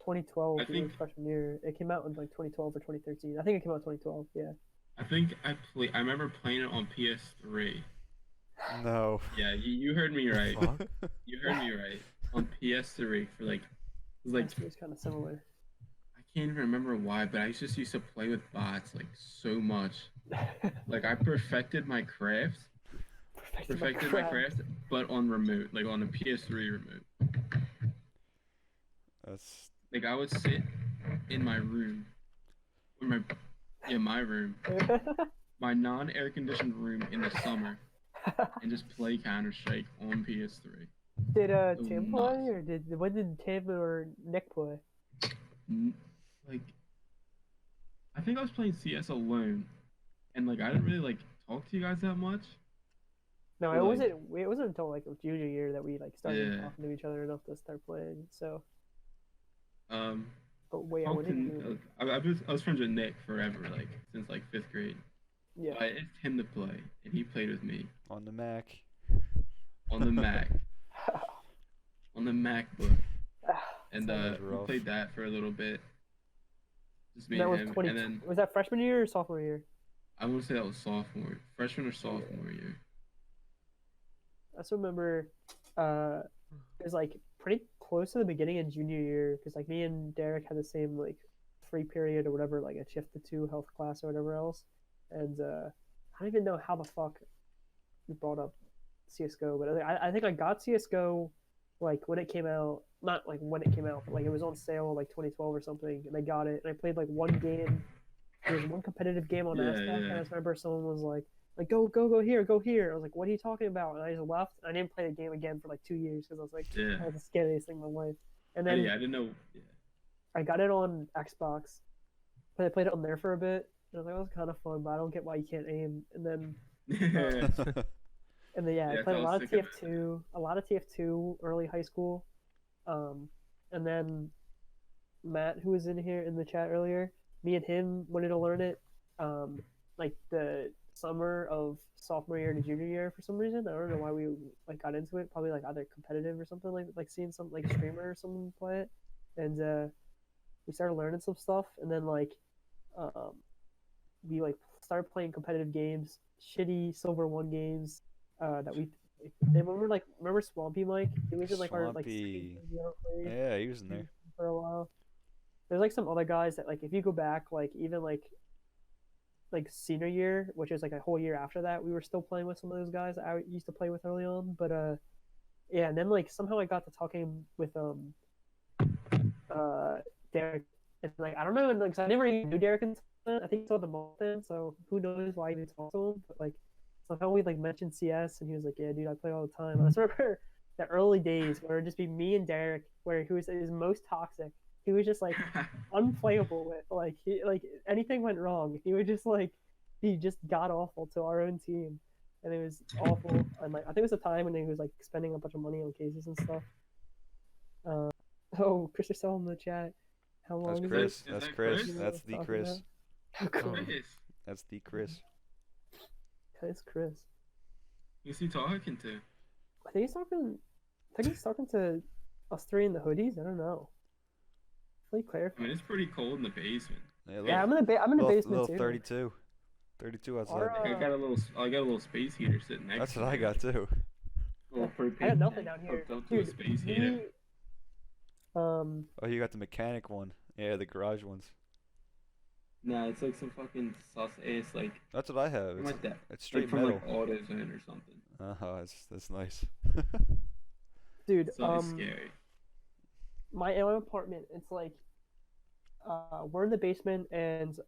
2012, I it was think- freshman year. It came out in like 2012 or 2013. I think it came out 2012. Yeah. I think I remember playing it on PS3. No. Yeah, you heard me right. Fuck. You heard me right. On PS3 for like, it was like It was kind of similar. I can't even remember why, but I just used to play with bots like so much. Like I perfected my craft, but on remote, like on a PS3 remote. That's Like I would sit in my room, my room, my non-air conditioned room in the summer, and just play Counter-Strike on PS3. Did Oh, Tim nuts. play or when did Tim or Nick play? Like, I think I was playing CS alone, and like I didn't really like talk to you guys that much. No, Or, it like- wasn't until like junior year that we like started Yeah. talking to each other enough to start playing. So, Um, but wait, I talked wouldn't to- do. I was friends with Nick forever, like since like 5th grade. Yeah. I asked him to play, and he played with me on the Mac. on the Mac, on the MacBook, and Sounds we rough. played that for a little bit. Just me That and was him, 20. and then Was that freshman year or sophomore year? I want to say that was freshman or sophomore year. I just remember it was like pretty close to the beginning of junior year because like me and Derek had the same like free period or whatever, like a shift to 2 health class or whatever else. And I don't even know how the fuck we brought up CSGO, but I think I got CSGO like when it came out, not like when it came out, but like it was on sale like 2012 or something, and I got it and I played like one game. There was one competitive game on Yeah, Aztec, and yeah. I just remember someone was like go here, go here. I was like, what are you talking about? And I just left. I didn't play the game again for like 2 years because I was like, Yeah. that was the scariest thing in my life. And then Yeah, I didn't know. Yeah. I got it on Xbox, but I played it on there for a bit. And I was like, that was kind of fun, but I don't get why you can't aim. And then Yeah. yeah, Yeah, I I played a felt lot of sick of it. TF2 early high school. And then Matt, who was in here in the chat earlier, me and him wanted to learn it. Like the summer of sophomore year to junior year for some reason. I don't know why we like got into it. Probably like either competitive or something, like seeing some like streamer or someone play it, and we started learning some stuff. And then like we like started playing competitive games, shitty Silver 1 games that we. And remember Swampy Mike? He was in like our like Swampy. we ever played Yeah, he was in there. for a while. There's like some other guys that like if you go back like even like senior year, which is like a whole year after that, we were still playing with some of those guys that I used to play with early on. But yeah, and then like somehow I got to talking with Derek, and like I don't know, and like 'cause I never even knew Derek until then. I think he saw the mall then, so who knows why I even talked to him. But like somehow we like mentioned CS, and he was like, "Yeah, dude, I play all the time." And I just remember the early days where it'd just be me and Derek, where he was his most toxic. He was just like unplayable with like he like anything went wrong. He would just like be just god awful to our own team, and it was awful. And like I think it was a time when he was like spending a bunch of money on cases and stuff. Oh, Chris is still in the chat. How long That's is Chris. Is That's that Chris. Chris? That's the Talking Chris. about? How cool. Chris. That's the Chris. It's Chris. Who's he talking to? I think he's talking to us three in the hoodies. I don't know. Play Claire. I mean, it's pretty cold in the basement. Yeah, I'm in the basement little too. 32. 32 outside. Our, I got a little space heater sitting next That's to what I me. got too. A little I propane got nothing tank down here. hooked up to a Dude, space heater. Oh, you got the mechanic one. Yeah, the garage ones. Nah, it's like some fucking sauce ass, like That's what I have. from like that. It's straight Like from metal. like AutoZone or something. That's nice. dude, So it's scary. my apartment, it's like we're in the basement and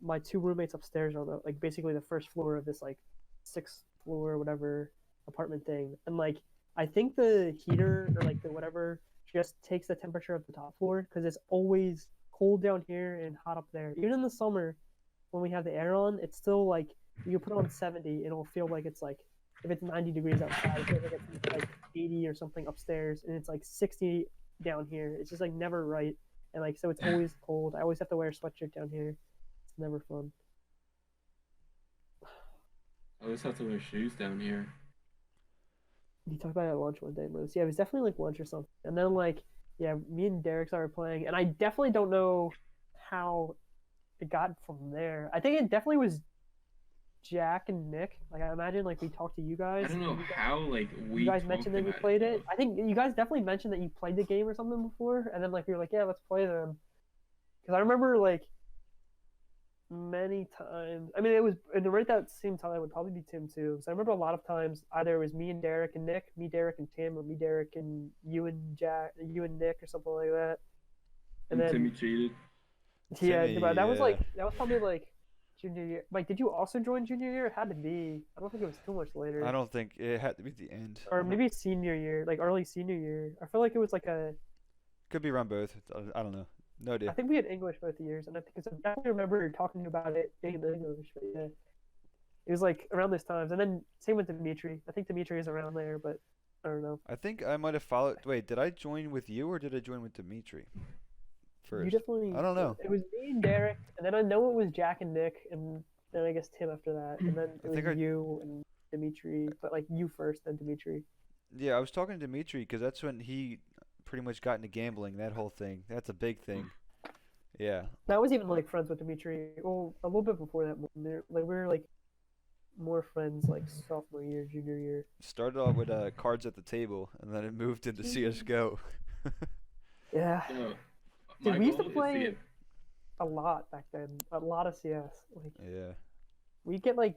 my two roommates upstairs are on the, like basically the first floor of this like 6th floor or whatever apartment thing. And like I think the heater or like the whatever just takes the temperature of the top floor because it's always cold down here and hot up there. Even in the summer when we have the air on, it's still like you put it on 70 and it'll feel like it's like if it's 90 degrees outside, it feels like it's like 80 or something upstairs and it's like 60 down here. It's just like never right. And like so it's always cold. I always have to wear a sweatshirt down here. It's never fun. I always have to wear shoes down here. You talked about it at lunch one day, Moose. Yeah, it was definitely like lunch or something. And then like yeah, me and Derek started playing and I definitely don't know how it got from there. I think it definitely was Jack and Nick. Like I imagine like we talked to you guys. I don't know how like we. You guys mentioned that you played it. I think you guys definitely mentioned that you played the game or something before, and then like we were like, yeah, let's play them. Because I remember like many times. I mean, it was and right that same time it would probably be Tim too. Because I remember a lot of times either it was me and Derek and Nick, me, Derek and Tim, or me, Derek and you and Jack, you and Nick, or something like that. And then Timmy cheated. yeah, Timmy, but that was yeah. like that was probably like junior year. Like, did you also join junior year? It had to be. I don't think it was too much later. I don't think it had to be the end. Or maybe senior year, like early senior year. I feel like it was like a. Could be around both. I don't know. No idea. I think we had English both years, and I think I definitely remember talking about it in English. But yeah, it was like around those times, and then same with Dimitri. I think Dimitri is around there, but I don't know. I think I might have followed. Wait, did I join with you or did I join with Dimitri? First. You definitely. I don't know. It was me and Derek, and then I know it was Jack and Nick, and then I guess Tim after that, and then it was you and Dimitri, but like you first, then Dimitri. Yeah, I was talking to Dimitri because that's when he pretty much got into gambling. That whole thing. That's a big thing. Yeah. I was even like friends with Dimitri. Well, a little bit before that. Like we were like more friends like sophomore year, junior year. Started off with cards at the table, and then it moved into CS:GO. Yeah. So, Dude, we used to goal is play get- a lot back then. A lot of CS. Like Yeah. we get like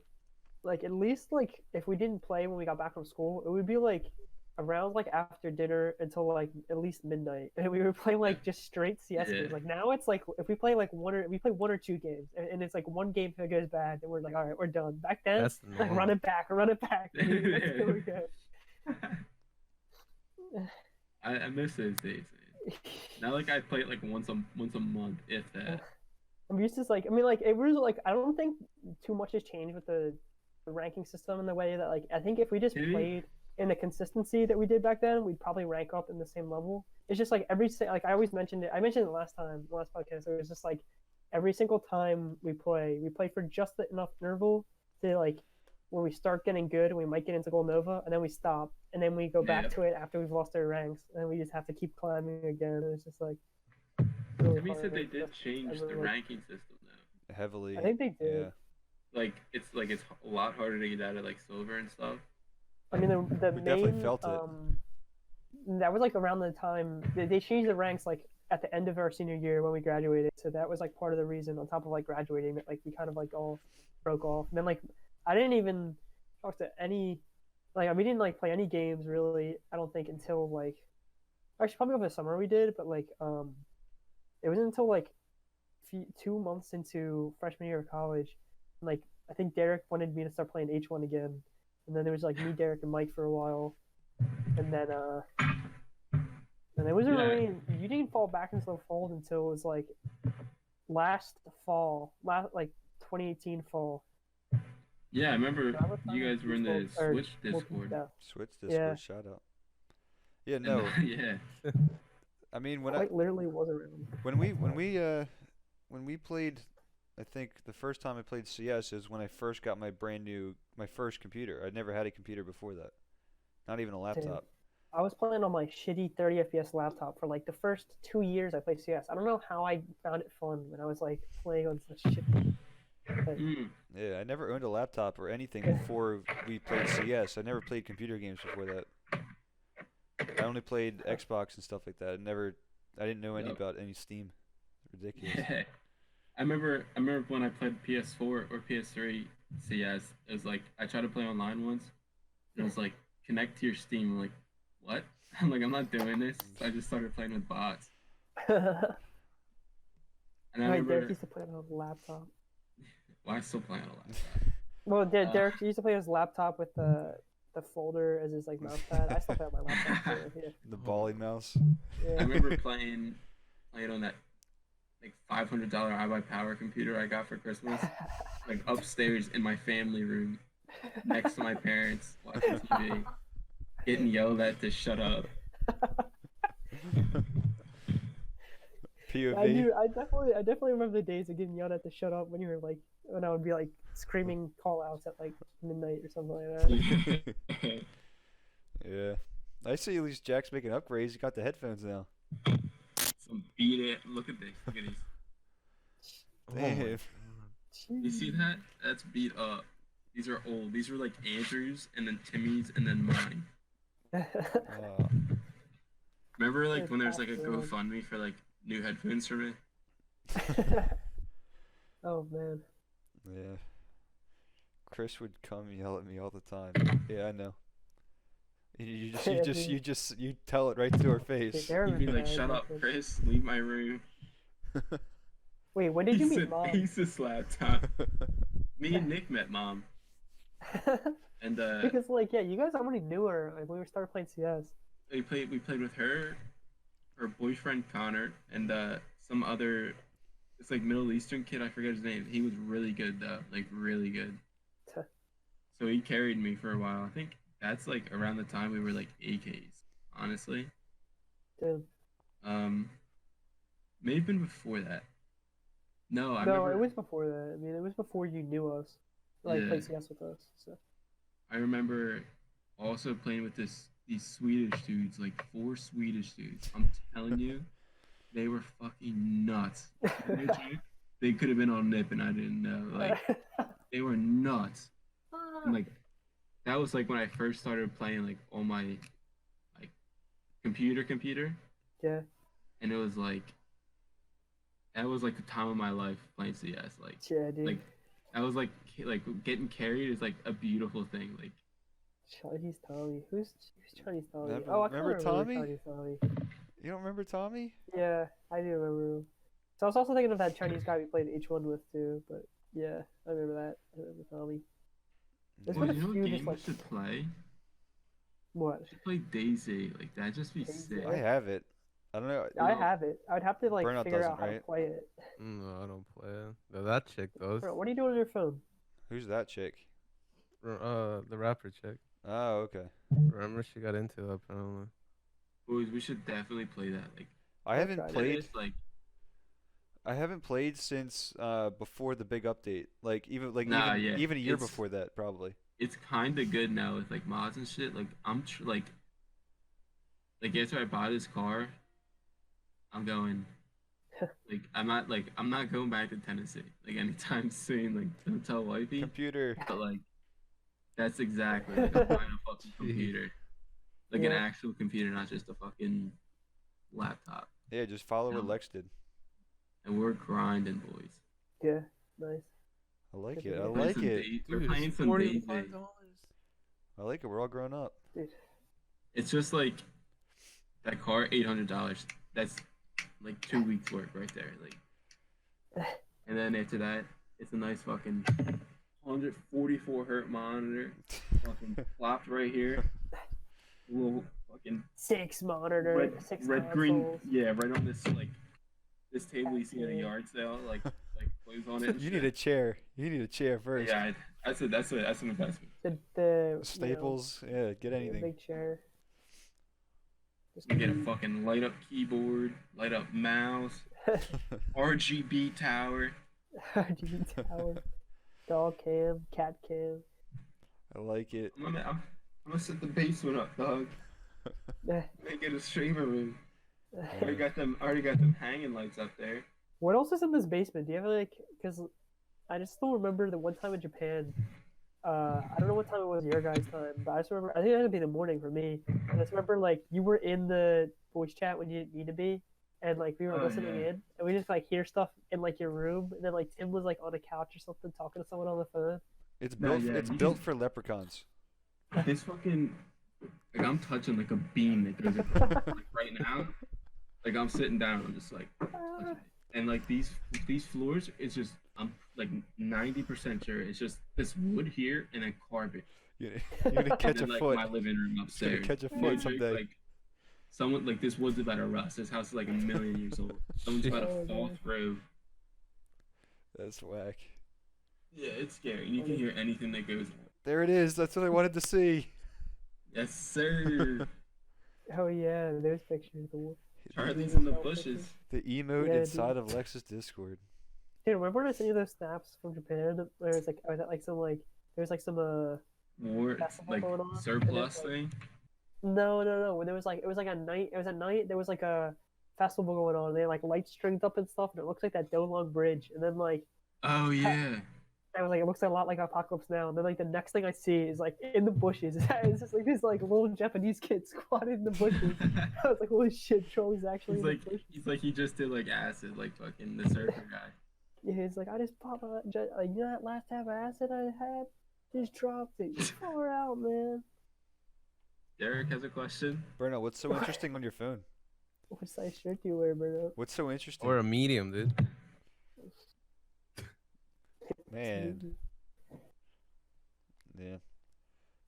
at least like if we didn't play when we got back from school, it would be like around like after dinner until like at least midnight, and we were playing like just straight CS games. Yeah. Like now it's like if we play like one or two games, and it's like one game that goes bad, and we're like, all right, we're done. Back then, That's like normal. run it back. Let's do it again. I miss those days. Man. Now, like I play it like once a month, if that. I'm used to like I mean like it was like I don't think too much has changed with the ranking system in the way that like I think if we just Maybe. played in the consistency that we did back then, we'd probably rank up in the same level. It's just like like I always mentioned it. I mentioned it last podcast. It was just like every single time we play for just enough interval to like when we start getting good, we might get into Gold Nova, and then we stop, and then we go back Yeah. to it after we've lost our ranks, and we just have to keep climbing again. And it's just like. Really Timmy hard. said they did Just change the everyone- ranking system though. Heavily. I think they did. Yeah. Like it's a lot harder to get out of like silver and stuff. I mean, the We definitely main felt it. that was like around the time they changed the ranks like at the end of our senior year when we graduated. So that was like part of the reason on top of like graduating that like we kind of like all broke off. And then like I didn't even talk to any like we didn't like play any games really. I don't think until like actually probably over the summer we did, but like it wasn't until like 2 months into freshman year of college. Like I think Derek wanted me to start playing H1 again. And then there was like me, Derek, and Mike for a while, and then it wasn't Yeah. really. You didn't fall back into the fold until it was like last like 2018 fall. Yeah, I remember That was you guys were in the or- Switch Discord. Yeah, Switch Discord. Yeah. Shout out. Yeah. And, No. yeah. I mean quite literally was around. when we played, I think the first time I played CS is when I first got my first computer. I'd never had a computer before that, not even a laptop. I was playing on my shitty 30 FPS laptop for like the first 2 years I played CS. I don't know how I found it fun when I was like playing on such shit. But Yeah, I never owned a laptop or anything before we played CS. I never played computer games before that. I only played Xbox and stuff like that. I didn't know any Yep. about any Steam. It's ridiculous. Yeah. I remember when I played PS4 or PS3 CS, it was like I tried to play online once. And it was like connect to your Steam. I'm like, what? I'm like, I'm not doing this. So I just started playing with bots. And I Right, Derek remember, used to play on a laptop. well, I still play on a laptop. Well, Derek used to play on his laptop with the folder as his like mouse pad. I still play on my laptop too. Yeah. The bally mouse. I Yeah. remember playing on that like $500 iBuyPower computer I got for Christmas, like upstairs in my family room, next to my parents, watching TV, getting yelled at to shut up. POV. I definitely remember the days of getting yelled at to shut up when you were like when I would be like screaming call outs at like midnight or something like that. Yeah. I see at least Jack's making upgrades. He got the headphones now. Some beat it. Look at this. Look at these. Oh my Damn. God. You see that? That's beat up. These are old. These were like Andrew's and then Timmy's and then mine. Oh. Remember like when there was like a That's GoFundMe for like new headphones for me? Oh man. Yeah. Chris would come and yell at me all the time. Yeah, I know. You tell it right to her face. He'd be like, "Shut up, Chris. Leave my room." Wait, when did you meet Mom? He's a slap top. Me and Nick met Mom, and Because like yeah, you guys already knew her like, when we started playing CS. we played with her boyfriend Connor, and some other, it's like Middle Eastern kid. I forget his name. He was really good though, like really good. So he carried me for a while. I think that's like around the time we were like AKs, honestly. Dude. May have been before that. No, I No, remember. it was before that. I mean, it was before you knew us. Like Yeah. played CS with us. So. I remember also playing with these Swedish dudes, like 4 Swedish dudes. I'm telling you, they were fucking nuts. They could have been on nip and I didn't know. Like they were nuts. And, like that was like when I first started playing like on my like computer. Yeah. And it was like that was like the time of my life playing CS. Like Yeah, dude. like that was like getting carried is like a beautiful thing. Like Chinese Tommy. Who's Chinese Tommy? Remember- Oh, I kinda remember Tommy? Chinese Tommy. You don't remember Tommy? Yeah, I do remember him. So I was also thinking of that Chinese guy we played H1 with too, but yeah, I remember that. I remember Tommy. There's well, been a you know what few game just we like should play? what? We should play DayZ. Like that'd just be DayZ? sick. I have it. I don't know. I have it. I'd have to like Burnout figure doesn't, out how to right? play it. No, I don't play it. No, that chick does. Bro, what are you doing on your phone? Who's that chick? The rapper chick. Oh, okay. Remember she got into it apparently. Boys, we should definitely play that. Like I haven't tried it. played. it's like I haven't played since before the big update. Like even Nah, yeah, even a year it's- before that probably. it's kind of good now with like mods and shit. Like I'm like after I buy this car, I'm going. Like I'm not going back to Tennessee like anytime soon. Like don't tell wifey. Computer. But like that's exactly like I'm buying a fucking computer, like an Yeah. actual computer, not just a fucking laptop. Yeah, just follow what No. Lex did. And we're grinding, boys. Yeah, nice. I like Good it. to I hear. like it. We're playing some DayZ. I like it. We're all grown up. Dude. It's just like that car, $800. That's like 2 weeks work right there. Like, and then after that, it's a nice fucking 144 hertz monitor, fucking plopped right here. Little fucking 6 monitor, red, 6 red green, consoles. yeah, right on this like this table you see at a yard sale, like clothes on it. and You shit. need a chair. You need a chair first. Yeah, that's an investment. The Staples. Yeah, get you know, anything. big chair. Just You get a fucking light up keyboard, light up mouse, RGB tower. RGB tower, dog cam, cat cam. I like it. I'm gonna set the basement up, dog. Make it a streamer room. Already got them hanging lights up there. What else is in this basement? Do you have like? Because I just still remember the one time in Japan. I don't know what time it was your guys' time, but I just remember. I think it had to be the morning for me. And I just remember like you were in the voice chat when you didn't need to be, and like we were Oh, listening yeah. in, and we just like hear stuff in like your room, and then like Tim was like on a couch or something talking to someone on the phone. It's No, built. yeah, It's you built can- for leprechauns. This fucking like I'm touching like a beam that goes across, like right now. Like I'm sitting down, I'm just like, Ah. and like these floors, it's just I'm like 90% sure it's just this wood here and then carpet. You're gonna catch And a then, like foot. my living room upstairs. catch a No foot joke, someday. Like someone like this wood's about to rust. This house is like 1,000,000 years old. Someone's about Oh, to fall man. through. That's whack. Yeah, it's scary. You can hear anything that goes. There it is. That's what I wanted to see. Yes, sir. Oh yeah, there's pictures. Charlie's in the bushes. The emote Yeah, inside of Lex's Discord. Dude, remember when I sent you those snaps from Japan? Where it's like, I was at like some like, there's like some More Festival like going on, and then, surplus like- thing. no. When there was like, it was like a night. It was at night. There was like a festival going on. And they had like lights stringed up and stuff, and it looks like that Dolong Bridge. And then like, Oh yeah. I was like, it looks a lot like Apocalypse Now. And then like the next thing I see is like in the bushes. It's just like this like little Japanese kid squatted in the bushes. I was like, holy shit, Charlie's actually He's in like the bush. he just did like acid, like fucking the surfer guy. Yeah, he's like, I just popped like, you know that last tab of acid I had? Just dropped it. Far out, man. Derek has a question. Burnout, what's so interesting on your phone? What size shirt do you wear, Bruno? What's so interesting? Or a medium, dude. Man. Yeah.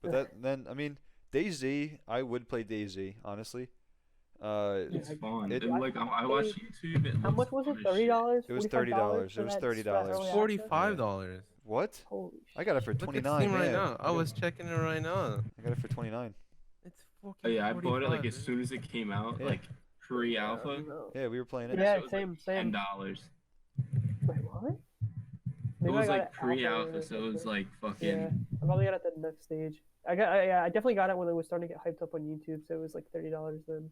But then I mean, DayZ, I would play DayZ, honestly. It's I- fun. it- And, like I watch YouTube. It How looks much was fun it? as $30? It was $45 $30. It was for that $30. early access? $45. what? Holy I got it for Look at 29. Steam right yeah. now. I was checking it right now. I got it for 29. It's fucking. Oh yeah, I bought it like 45, as soon as it came out, Yeah. like pre-alpha. No. Yeah, we were playing it. Yeah, So it was, same, like same. $10. Wait, what? It Maybe I was got like it pre-alpha, or so it was something. like fucking. Yeah, I probably got it at the next stage. I definitely got it when it was starting to get hyped up on YouTube, so it was like $30 then.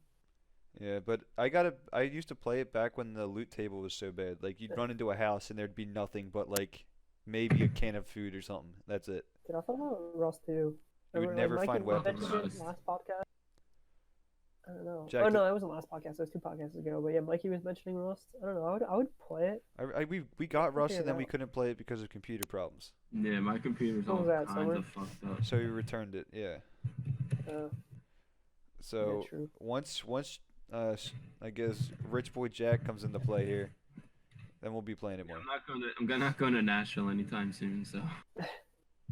Yeah, but I used to play it back when the loot table was so bad. Like you'd run into a house and there'd be nothing but like maybe a can of food or something. That's it. Dude, I thought about Rust too. You would Remember, never Mikey find weapons. mentioned it Rust. last podcast. I don't know. Jack, Oh no, that wasn't last podcast. It was 2 podcasts ago. But yeah, Mikey was mentioning Rust. I don't know. I would play it. We got Rust figure and it then we out. couldn't play it because of computer problems. Yeah, my computer's What all was that, kinds summer? of fucked up. So we returned it. Yeah. Yeah, So true. once I guess Rich Boy Jack comes into play here, then we'll be playing it more. I'm not going to Nashville anytime soon. So,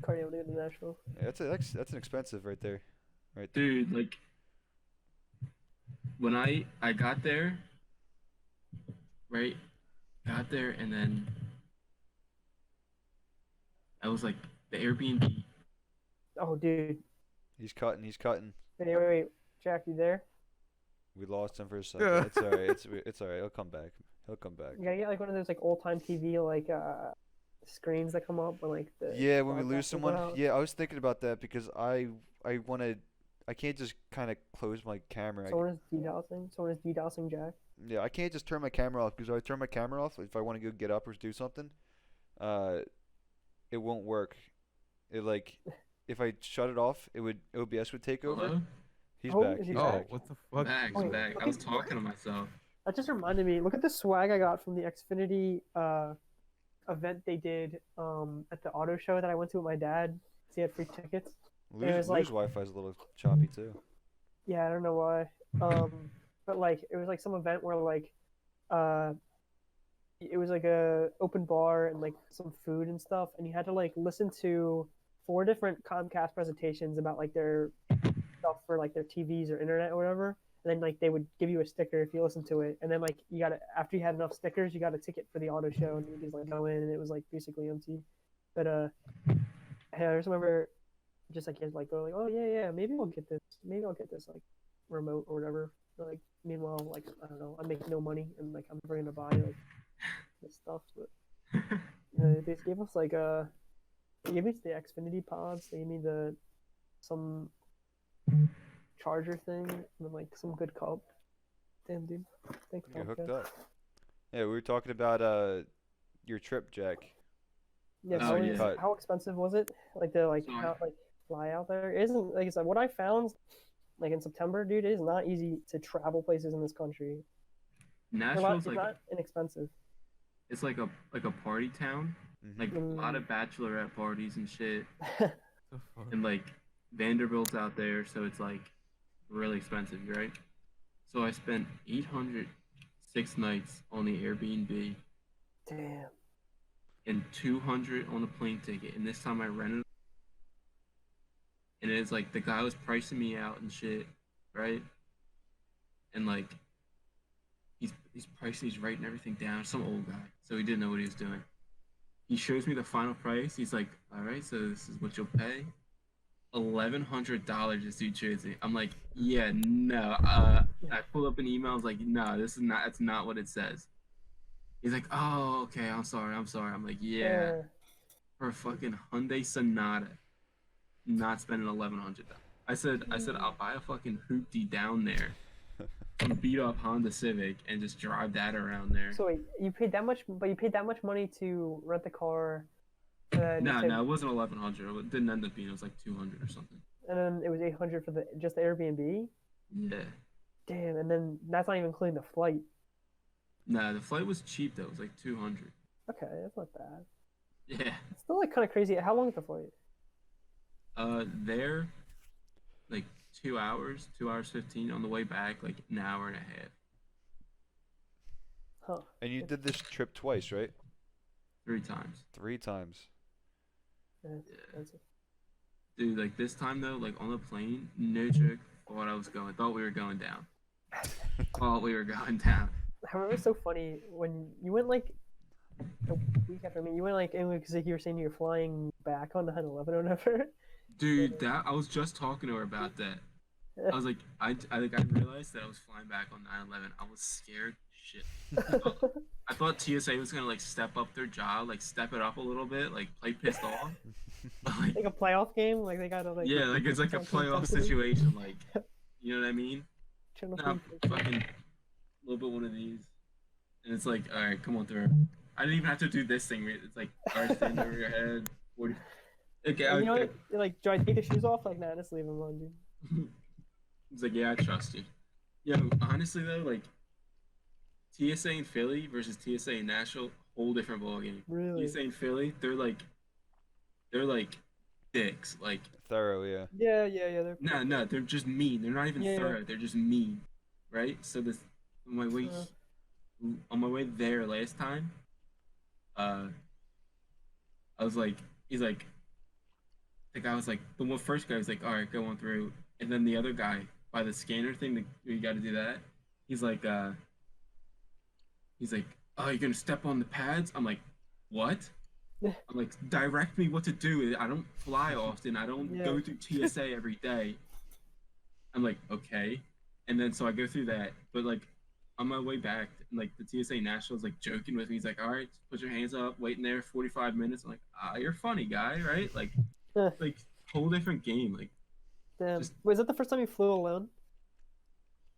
Cardio International. Yeah, that's an expensive right there. Right there. dude, like when I got there, right? Got there and then I was like the Airbnb. Oh, dude. He's cutting. Wait. Jack, you there? We lost him for a second. Yeah. It's alright. It's alright. He'll come back. He'll come back. You gotta get like one of those like old time TV like screens that come up when like the Yeah, when we lose broadcasters someone. go out. Yeah, I was thinking about that because I can't just kind of close my camera. Someone is DDoSing. Someone is DDoSing Jack. Yeah, I can't just turn my camera off because if I turn my camera off, if I want to go get up or do something, it won't work. It like if I shut it off, OBS would take over. Hello? He's Oh, back. is he He's Oh, back. what the fuck? Back, Wait, back. I was talking to myself. That just reminded me. Look at the swag I got from the Xfinity event they did at the auto show that I went to with my dad. He had free tickets. Lou's was like- Wi-Fi is a little choppy too. Yeah, I don't know why. But like it was like some event where like it was like a open bar and like some food and stuff, and you had to like listen to 4 different Comcast presentations about like their stuff for like their TVs or internet or whatever. And then like they would give you a sticker if you listened to it, and then like you got after you had enough stickers, you got a ticket for the auto show, and you just like go in, and it was like basically empty. But I just remember just like kids like going like, oh yeah, maybe I'll get this like remote or whatever. But, like meanwhile, like I don't know, I'm making no money, and like I'm never gonna buy like this stuff. But they just gave us like they gave me the Xfinity pods. They gave me some charger thing, and then like some good cup. Damn, dude. Thanks, You're hooked podcast. up. Yeah, we were talking about your trip, Jack. Yeah, Oh, so yeah. how expensive was it? Like the So- how, like fly out there? It isn't like I said. What I found, like in September, dude, it is not easy to travel places in this country. Nashville's It's like not inexpensive. it's like a party town. Mhm. Like a lot of bachelorette parties and shit. The fuck? And like Vanderbilt's out there, so it's like really expensive, right? So I spent 800 6 nights on the Airbnb Damn. and 200 on the plane ticket. And this time I rented, and it's like the guy was pricing me out and shit, right? And like he's pricing, he's writing everything down. Some old guy, so he didn't know what he was doing. He shows me the final price. He's like, "All right, so this is what you'll pay." $1,100 this dude chose me. I'm like, yeah, no. I pulled up an email. I was like, no, this is not. That's not what it says. He's like, oh, okay. I'm sorry. I'm like, yeah, for a fucking Hyundai Sonata, not spending $1,100. I said, I'll buy a fucking hoopty down there, some beat up Honda Civic, and just drive that around there. So wait, you paid that much, but you paid that much money to rent the car. No, it wasn't $1,100. It didn't end up being. It was like 200 or something. And then it was 800 for just the Airbnb. Yeah. Damn, and then that's not even including the flight. Nah, the flight was cheap though. It was like 200. Okay, that's not bad. Yeah. It's still like kind of crazy. How long is the flight? There, like 2 hours, 2 hours 15. On the way back, like an hour and a half. Huh? And you did this trip twice, right? 3 times. 3 times. Yeah, it's Yeah. expensive. Dude, like this time though, like on the plane, no joke, thought we were going down. Thought we were going down. I remember it's so funny when you went like a week after me. You went like because you were saying you were flying back on 9/11 or whatever. Dude, that I was just talking to her about that. I was like, I realized that I was flying back on 9/11. I was scared shit. I thought TSA was gonna like step up their job, like step it up a little bit, like play pissed off. Like, Like a playoff game, like they gotta like. yeah, like it's like a playoff situation, like you know what I mean? Channel No, 3. fucking a little bit one of these, and it's like, all right, come on through. I didn't even have to do this thing. It's like, all right, stand over your head. 40. Okay, And you know okay. what? You're like, do I take the shoes off? Like, nah, just leave them on, dude. It's like, yeah, I trust you. Yo, honestly though, like TSA in Philly versus TSA in Nashville, whole different ballgame. Really? TSA in Philly, they're like dicks. Like, Thorough, yeah. Yeah. They're no, they're just mean. They're not even Yeah. thorough. They're just mean, right? So this on my way there last time, I was like, he's like, the guy was like, the first guy was like, all right, go on through, and then the other guy by the scanner thing, you got to do that. He's like, oh, you're gonna step on the pads? I'm like, what? I'm like, direct me what to do. I don't fly often. I don't Yeah. go through TSA every day. I'm like, okay. And then so I go through that, but like on my way back, like the TSA National's like joking with me. He's like, all right, put your hands up, wait in there 45 minutes. I'm like, you're a funny guy, right? Like, like whole different game. Like, Damn. Just- Was that the first time you flew alone?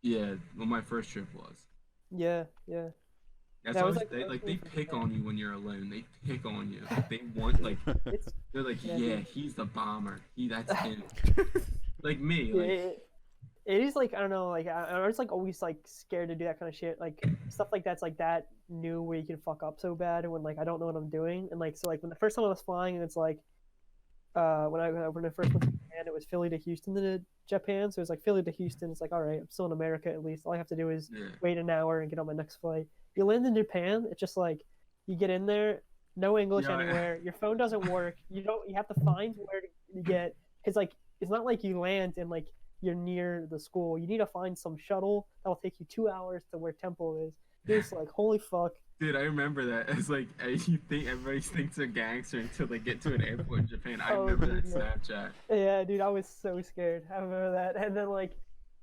yeah, well, my first trip was. Yeah. That's That why was, like, they definitely pick first on you when you're alone. They pick on you. They want like It's they're like, Yeah, yeah, dude. he's the bomber. That's him. Like me, like it is like I don't know, like I'm just like always like scared to do that kind of shit. Like stuff like that's like that new where you can fuck up so bad when like I don't know what I'm doing. And like so like when the first time I was flying and it's like when I first went to Japan, it was Philly to Houston to Japan. So it was like Philly to Houston. It's like all right, I'm still in America at least. All I have to do is yeah. wait an hour and get on my next flight. You land in Japan, it's just like you get in there, no English Yeah, anywhere. Your phone doesn't work. You have to find where to get. It's like it's not like you land and like you're near the school. You need to find some shuttle that will take you 2 hours to where Temple is. It's like holy fuck. Dude, I remember that. It's like you think everybody thinks they're gangster until they get to an airport in Japan. I Oh, remember dude, that yeah. Snapchat. Yeah, dude, I was so scared. I remember that. And then like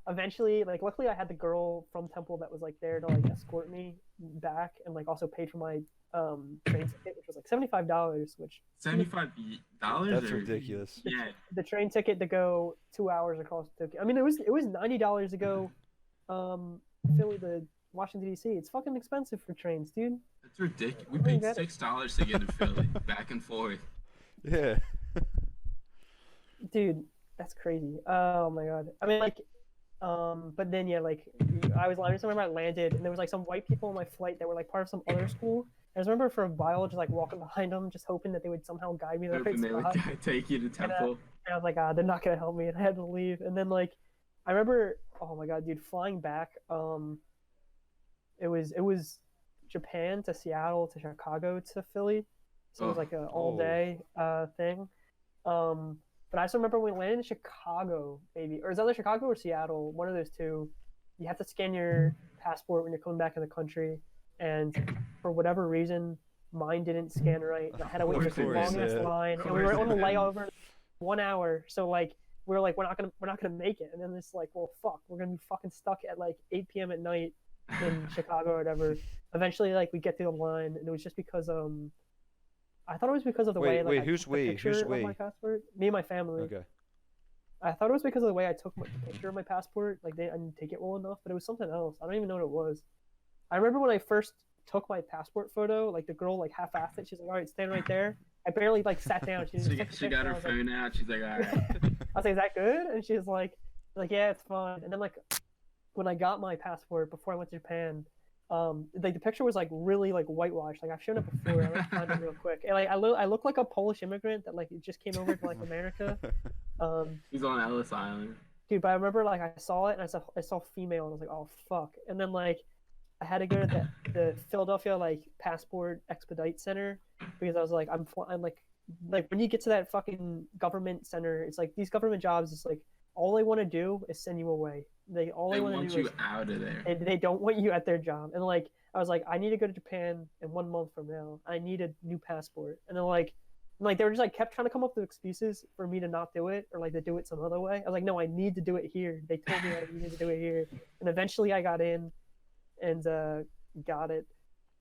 eventually, like, luckily I had the girl from Temple that was like there to like escort me back, and like also paid for my train ticket, which was like $75, which $75. That's ridiculous. Yeah. the train ticket to go 2 hours across Tokyo. I mean, it was $90 to go Philly to Washington D.C. It's fucking expensive for trains, dude. That's ridiculous. We paid $6 to get to Philly, back and forth. Yeah. Dude, that's crazy. Oh my god. I mean, like, but then yeah, like, I just remember I landed, and there was like some white people on my flight that were like part of some other school. I just remember for a while just like walking behind them, just hoping that they would somehow guide me to the right Hoping they spot. would take you to Temple. And I was like, they're not gonna help me, and I had to leave. And then like, I remember, oh my god, dude, flying back. It was Japan to Seattle to Chicago to Philly, so it was like a all day thing. But I just remember when we landed in Chicago, maybe, or is it either Chicago or Seattle, one of those two. You have to scan your passport when you're coming back in the country, and for whatever reason, mine didn't scan right. And I had to wait for this long ass line, and we were on the layover 1 hour. So like, we were like, we're not gonna make it. And then it's like, well, fuck, we're gonna be fucking stuck at like 8 p.m. at night in Chicago or whatever. Eventually, like, we get through the line, and it was just because I thought it was because of the way like, I took the picture of my passport. Me and my family. Okay. I thought it was because of the way I took the picture of my passport. Like, I didn't take it well enough, but it was something else. I don't even know what it was. I remember when I first took my passport photo, like, the girl like half-assed it. She's like, all right, stand right there. I barely like sat down. She got her phone out. She's like, all right. I was like, is that good? And she's like, yeah, it's fine. And then like, when I got my passport before I went to Japan, like, the picture was like really like whitewashed. Like, I've shown it before. I'm gonna find it real quick. And like, I look like a Polish immigrant that like just came over to like America. He's on Ellis Island. Dude, but I remember like I saw it and I saw female, and I was like, oh fuck. And then like, I had to go to the Philadelphia like passport expedite center, because I was like, I'm like when you get to that fucking government center, it's like these government jobs, it's like all they want to do is send you away. They want you out of there. They don't want you at their job. And like, I was like, I need to go to Japan in 1 month from now. I need a new passport. And then like they were just like kept trying to come up with excuses for me to not do it, or like to do it some other way. I was like, no, I need to do it here. They told me I needed to do it here. And eventually I got in and got it.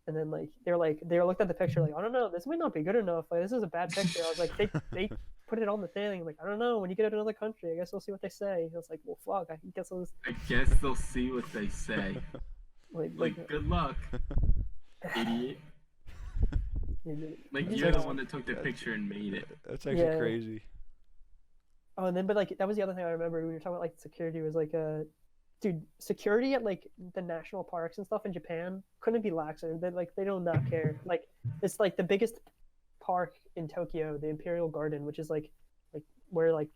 And then like they looked at the picture like, I don't know, this might not be good enough. Like, this is a bad picture. I was like, they put it on the thing. Like, I don't know. When you get to another country, I guess we'll see what they say. I was like, well, fuck. I guess they'll see what they say. Like, good luck, idiot. Like, you're the one that took the picture and made it. That's actually crazy. Oh, and then but like that was the other thing I remember when you were talking about like security, was like dude, security at like the national parks and stuff in Japan couldn't be laxer. They do not care. Like, it's like the biggest park in Tokyo, the Imperial Garden, which is like where like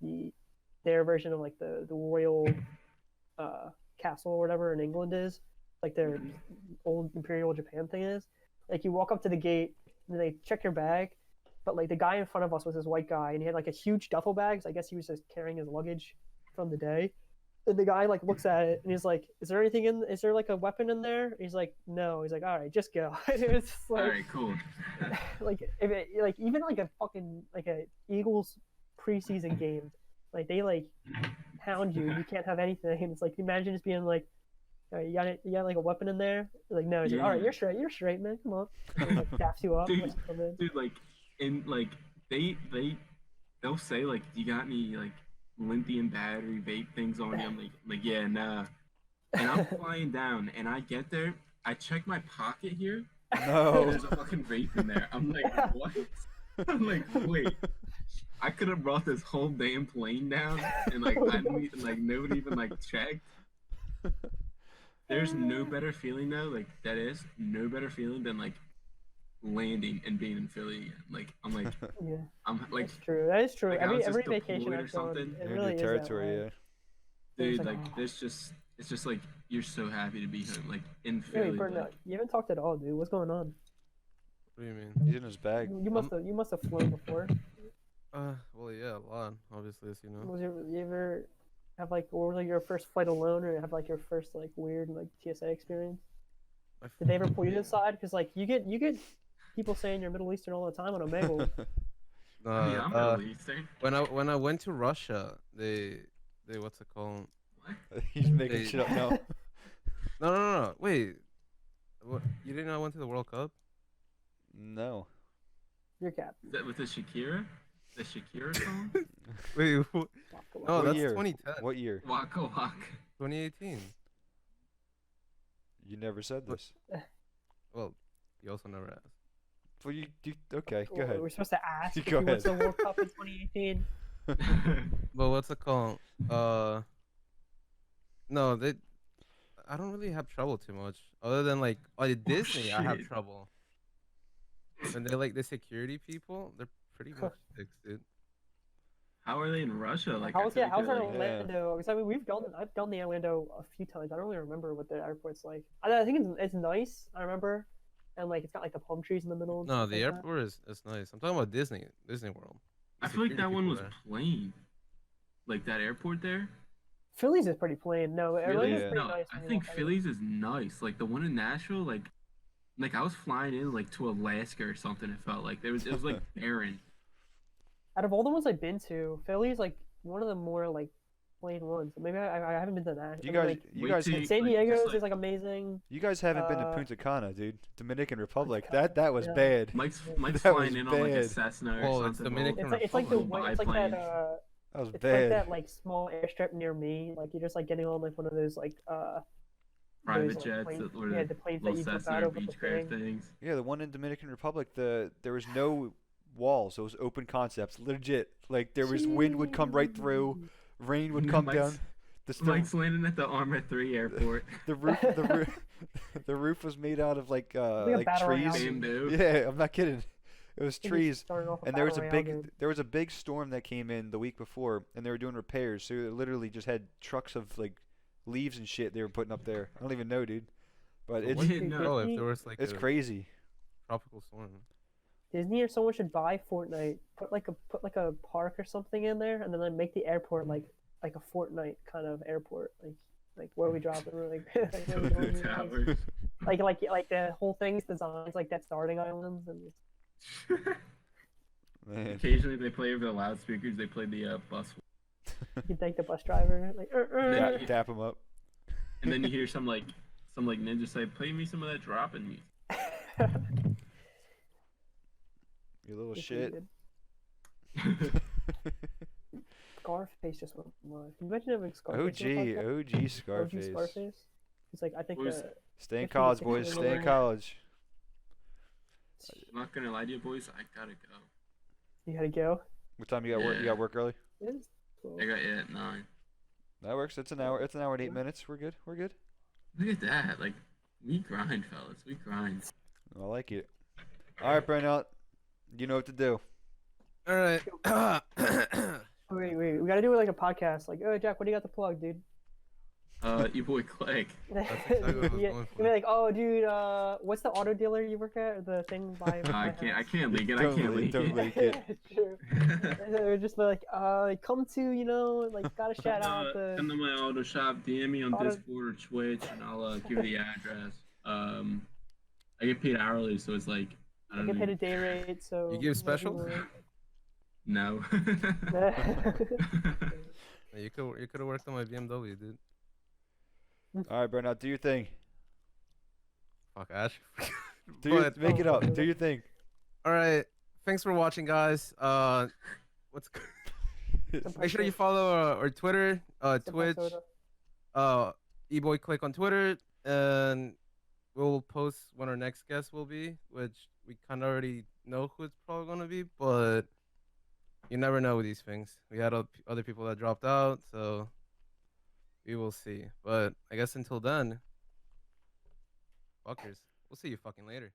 their version of like the royal castle or whatever in England is, like their old Imperial Japan thing is. Like, you walk up to the gate and they check your bag, but like the guy in front of us was this white guy, and he had like a huge duffel bag. So I guess he was just carrying his luggage from the day. And the guy like looks at it and he's like, is there like a weapon in there? And he's like, no. He's like, all right, just go. It's just, like, all right, cool. Like, if it, like, even like a fucking like a Eagles preseason game, like they like hound you. You can't have anything. And it's like, imagine just being like, all right, you got like a weapon in there? Like, no. He's like, all right, you're straight, man. Come on. And, like, daps you up. Dude, like, in like they'll say like, you got any like lithium battery vape things on you? I'm like, yeah, nah. And I'm flying down, and I get there, I check my pocket here. No. There's a fucking vape in there. I'm like, what? I'm like, wait. I could have brought this whole damn plane down, and like nobody even like checked. There's no better feeling though. Like, that is no better feeling than like landing and being in Philly again. Like, I'm like, yeah, I'm like, that's true. That is true. like, Every vacation I've gone, it You're really in is your that territory, way. yeah. dude, It's like, like, it's just like, you're so happy to be home, like in Wait, Philly. Burnout, Like, you haven't talked at all, dude. What's going on? What do you mean? He's in his bag. You must have flown before. Well, yeah, a lot, obviously, as you know. You ever have like, or was like your first flight alone, or have like your first like weird like TSA experience? Did they ever pull you to the side? Because like you get people saying you're Middle Eastern all the time on Omegle. yeah, I'm Middle Eastern. When I went to Russia, they what's it called? He's making Wait. shit up now. No. Wait. What? You didn't know I went to the World Cup? No. Your cap. Is that with the Shakira? The Shakira song? Wait. No, What that's year? 2010. What year? Waka Waka. 2018. You never said this. Well, you also never asked. Well, you okay? Go Well, ahead. We're supposed to ask if Go you went to the ahead. World Cup in 2018. But what's it called? No, I don't really have trouble too much. Other than like at Disney, I have shit. trouble. When they like the security people, they're pretty much dicks, dude. How are they in Russia? Like, How's I it? How's feel it like- Orlando? Because I mean, I've done the Orlando a few times. I don't really remember what the airport's like. I think it's nice. I remember, and like it's got like the palm trees in the middle. And No, stuff the like that. airport is nice. I'm talking about Disney World. I The feel like security that one people was there. plain. Like that airport there. Philly's is pretty plain. No, Orlando's Yeah. pretty No, nice. I when you think walk out. Philly's is nice. Like the one in Nashville, like I was flying in like to Alaska or something. It felt like it was like barren. Out of all the ones I've been to, Philly's like one of the more like plain ones. Maybe I haven't been to that. You I mean, guys, like, you Wait guys, till you- San like, Diego's just, like- is like amazing. you guys haven't been to uh, Punta Cana, dude. Dominican Republic. Cana, That was yeah. bad. Mike's That flying was in on like a bad. Cessna or Oh, it's something. Dominican It's like the Republic. it's like that Biplane. That was it's bad. like that like small airstrip near me. Like you're just like getting on like one of those like Private those, like, jets, planes- or yeah, the planes that little you jump Cessna out or of with the Beechcraft thing. things. Yeah, the one in Dominican Republic, there was no walls. It was open concepts, legit. Like there was wind would come right through, rain would come down. Mike's landing at the Armor 3 airport. The roof the roof was made out of like a battle trees. royale. Bamboo. Yeah, I'm not kidding. It was I think it's trees. starting off And there was battle a royale big game. there was a big storm that came in the week before, and they were doing repairs. So it literally just had trucks of like leaves and shit they were putting up there. I don't even know, dude. But What it's Wait, do you no. know if there was like it's a crazy. tropical storm? Disney or someone should buy Fortnite, put like a park or something in there, and then like, make the airport like a Fortnite kind of airport, like where we drop it, like like, where we The going, towers. like the whole thing's designed like that starting islands, and Man. Occasionally they play over the loudspeakers. They play the bus, you can thank the bus driver, like Yeah. Dap him up. and then you hear some ninja say, "Play me some of that dropping music." You little It's shit. really good. Scarface just went live. Can you imagine having Scarface? on the podcast? OG Scarface. OG Scarface. It's like I think Boys, Stay in Actually, college, it's boys. actually Stay in really- college. I'm not gonna lie to you, boys. I gotta go. you gotta go. What time you got work? You Yeah. got work early? It's 12. I got at 9. That works. It's an hour. It's an hour and 8 minutes. We're good. We're good. Look at that. Like, we grind, fellas. We grind. I like it. All right, Burnout. You know what to do. All right. Wait, we gotta do like a podcast. Like, oh Jack, what do you got to plug, dude? EBoyClique. exactly what I was yeah, going you'll for. be like, oh dude, what's the auto dealer you work at? Or the thing by my I house?" can't leak it. I Don't can't leak- leak don't it. leak it. True. And they're just like, come to, like, gotta shout out the. Come to my auto shop. DM me on Auto- Discord or Twitch, and I'll give you the address. I get paid hourly, so it's like I I don't get paid know. a day rate, so. You give specials? No. You could have worked on my BMW, dude. All right, Burnout. Do your thing. Fuck Ash. Make it Oh, up. Do your thing. All right. Thanks for watching, guys. Make sure you follow our Twitter, Twitch, EBoyClique on Twitter, and we'll post when our next guest will be, which we kind of already know who it's probably gonna be, but you never know with these things. We had other people that dropped out, so we will see. But I guess until then, fuckers, we'll see you fucking later.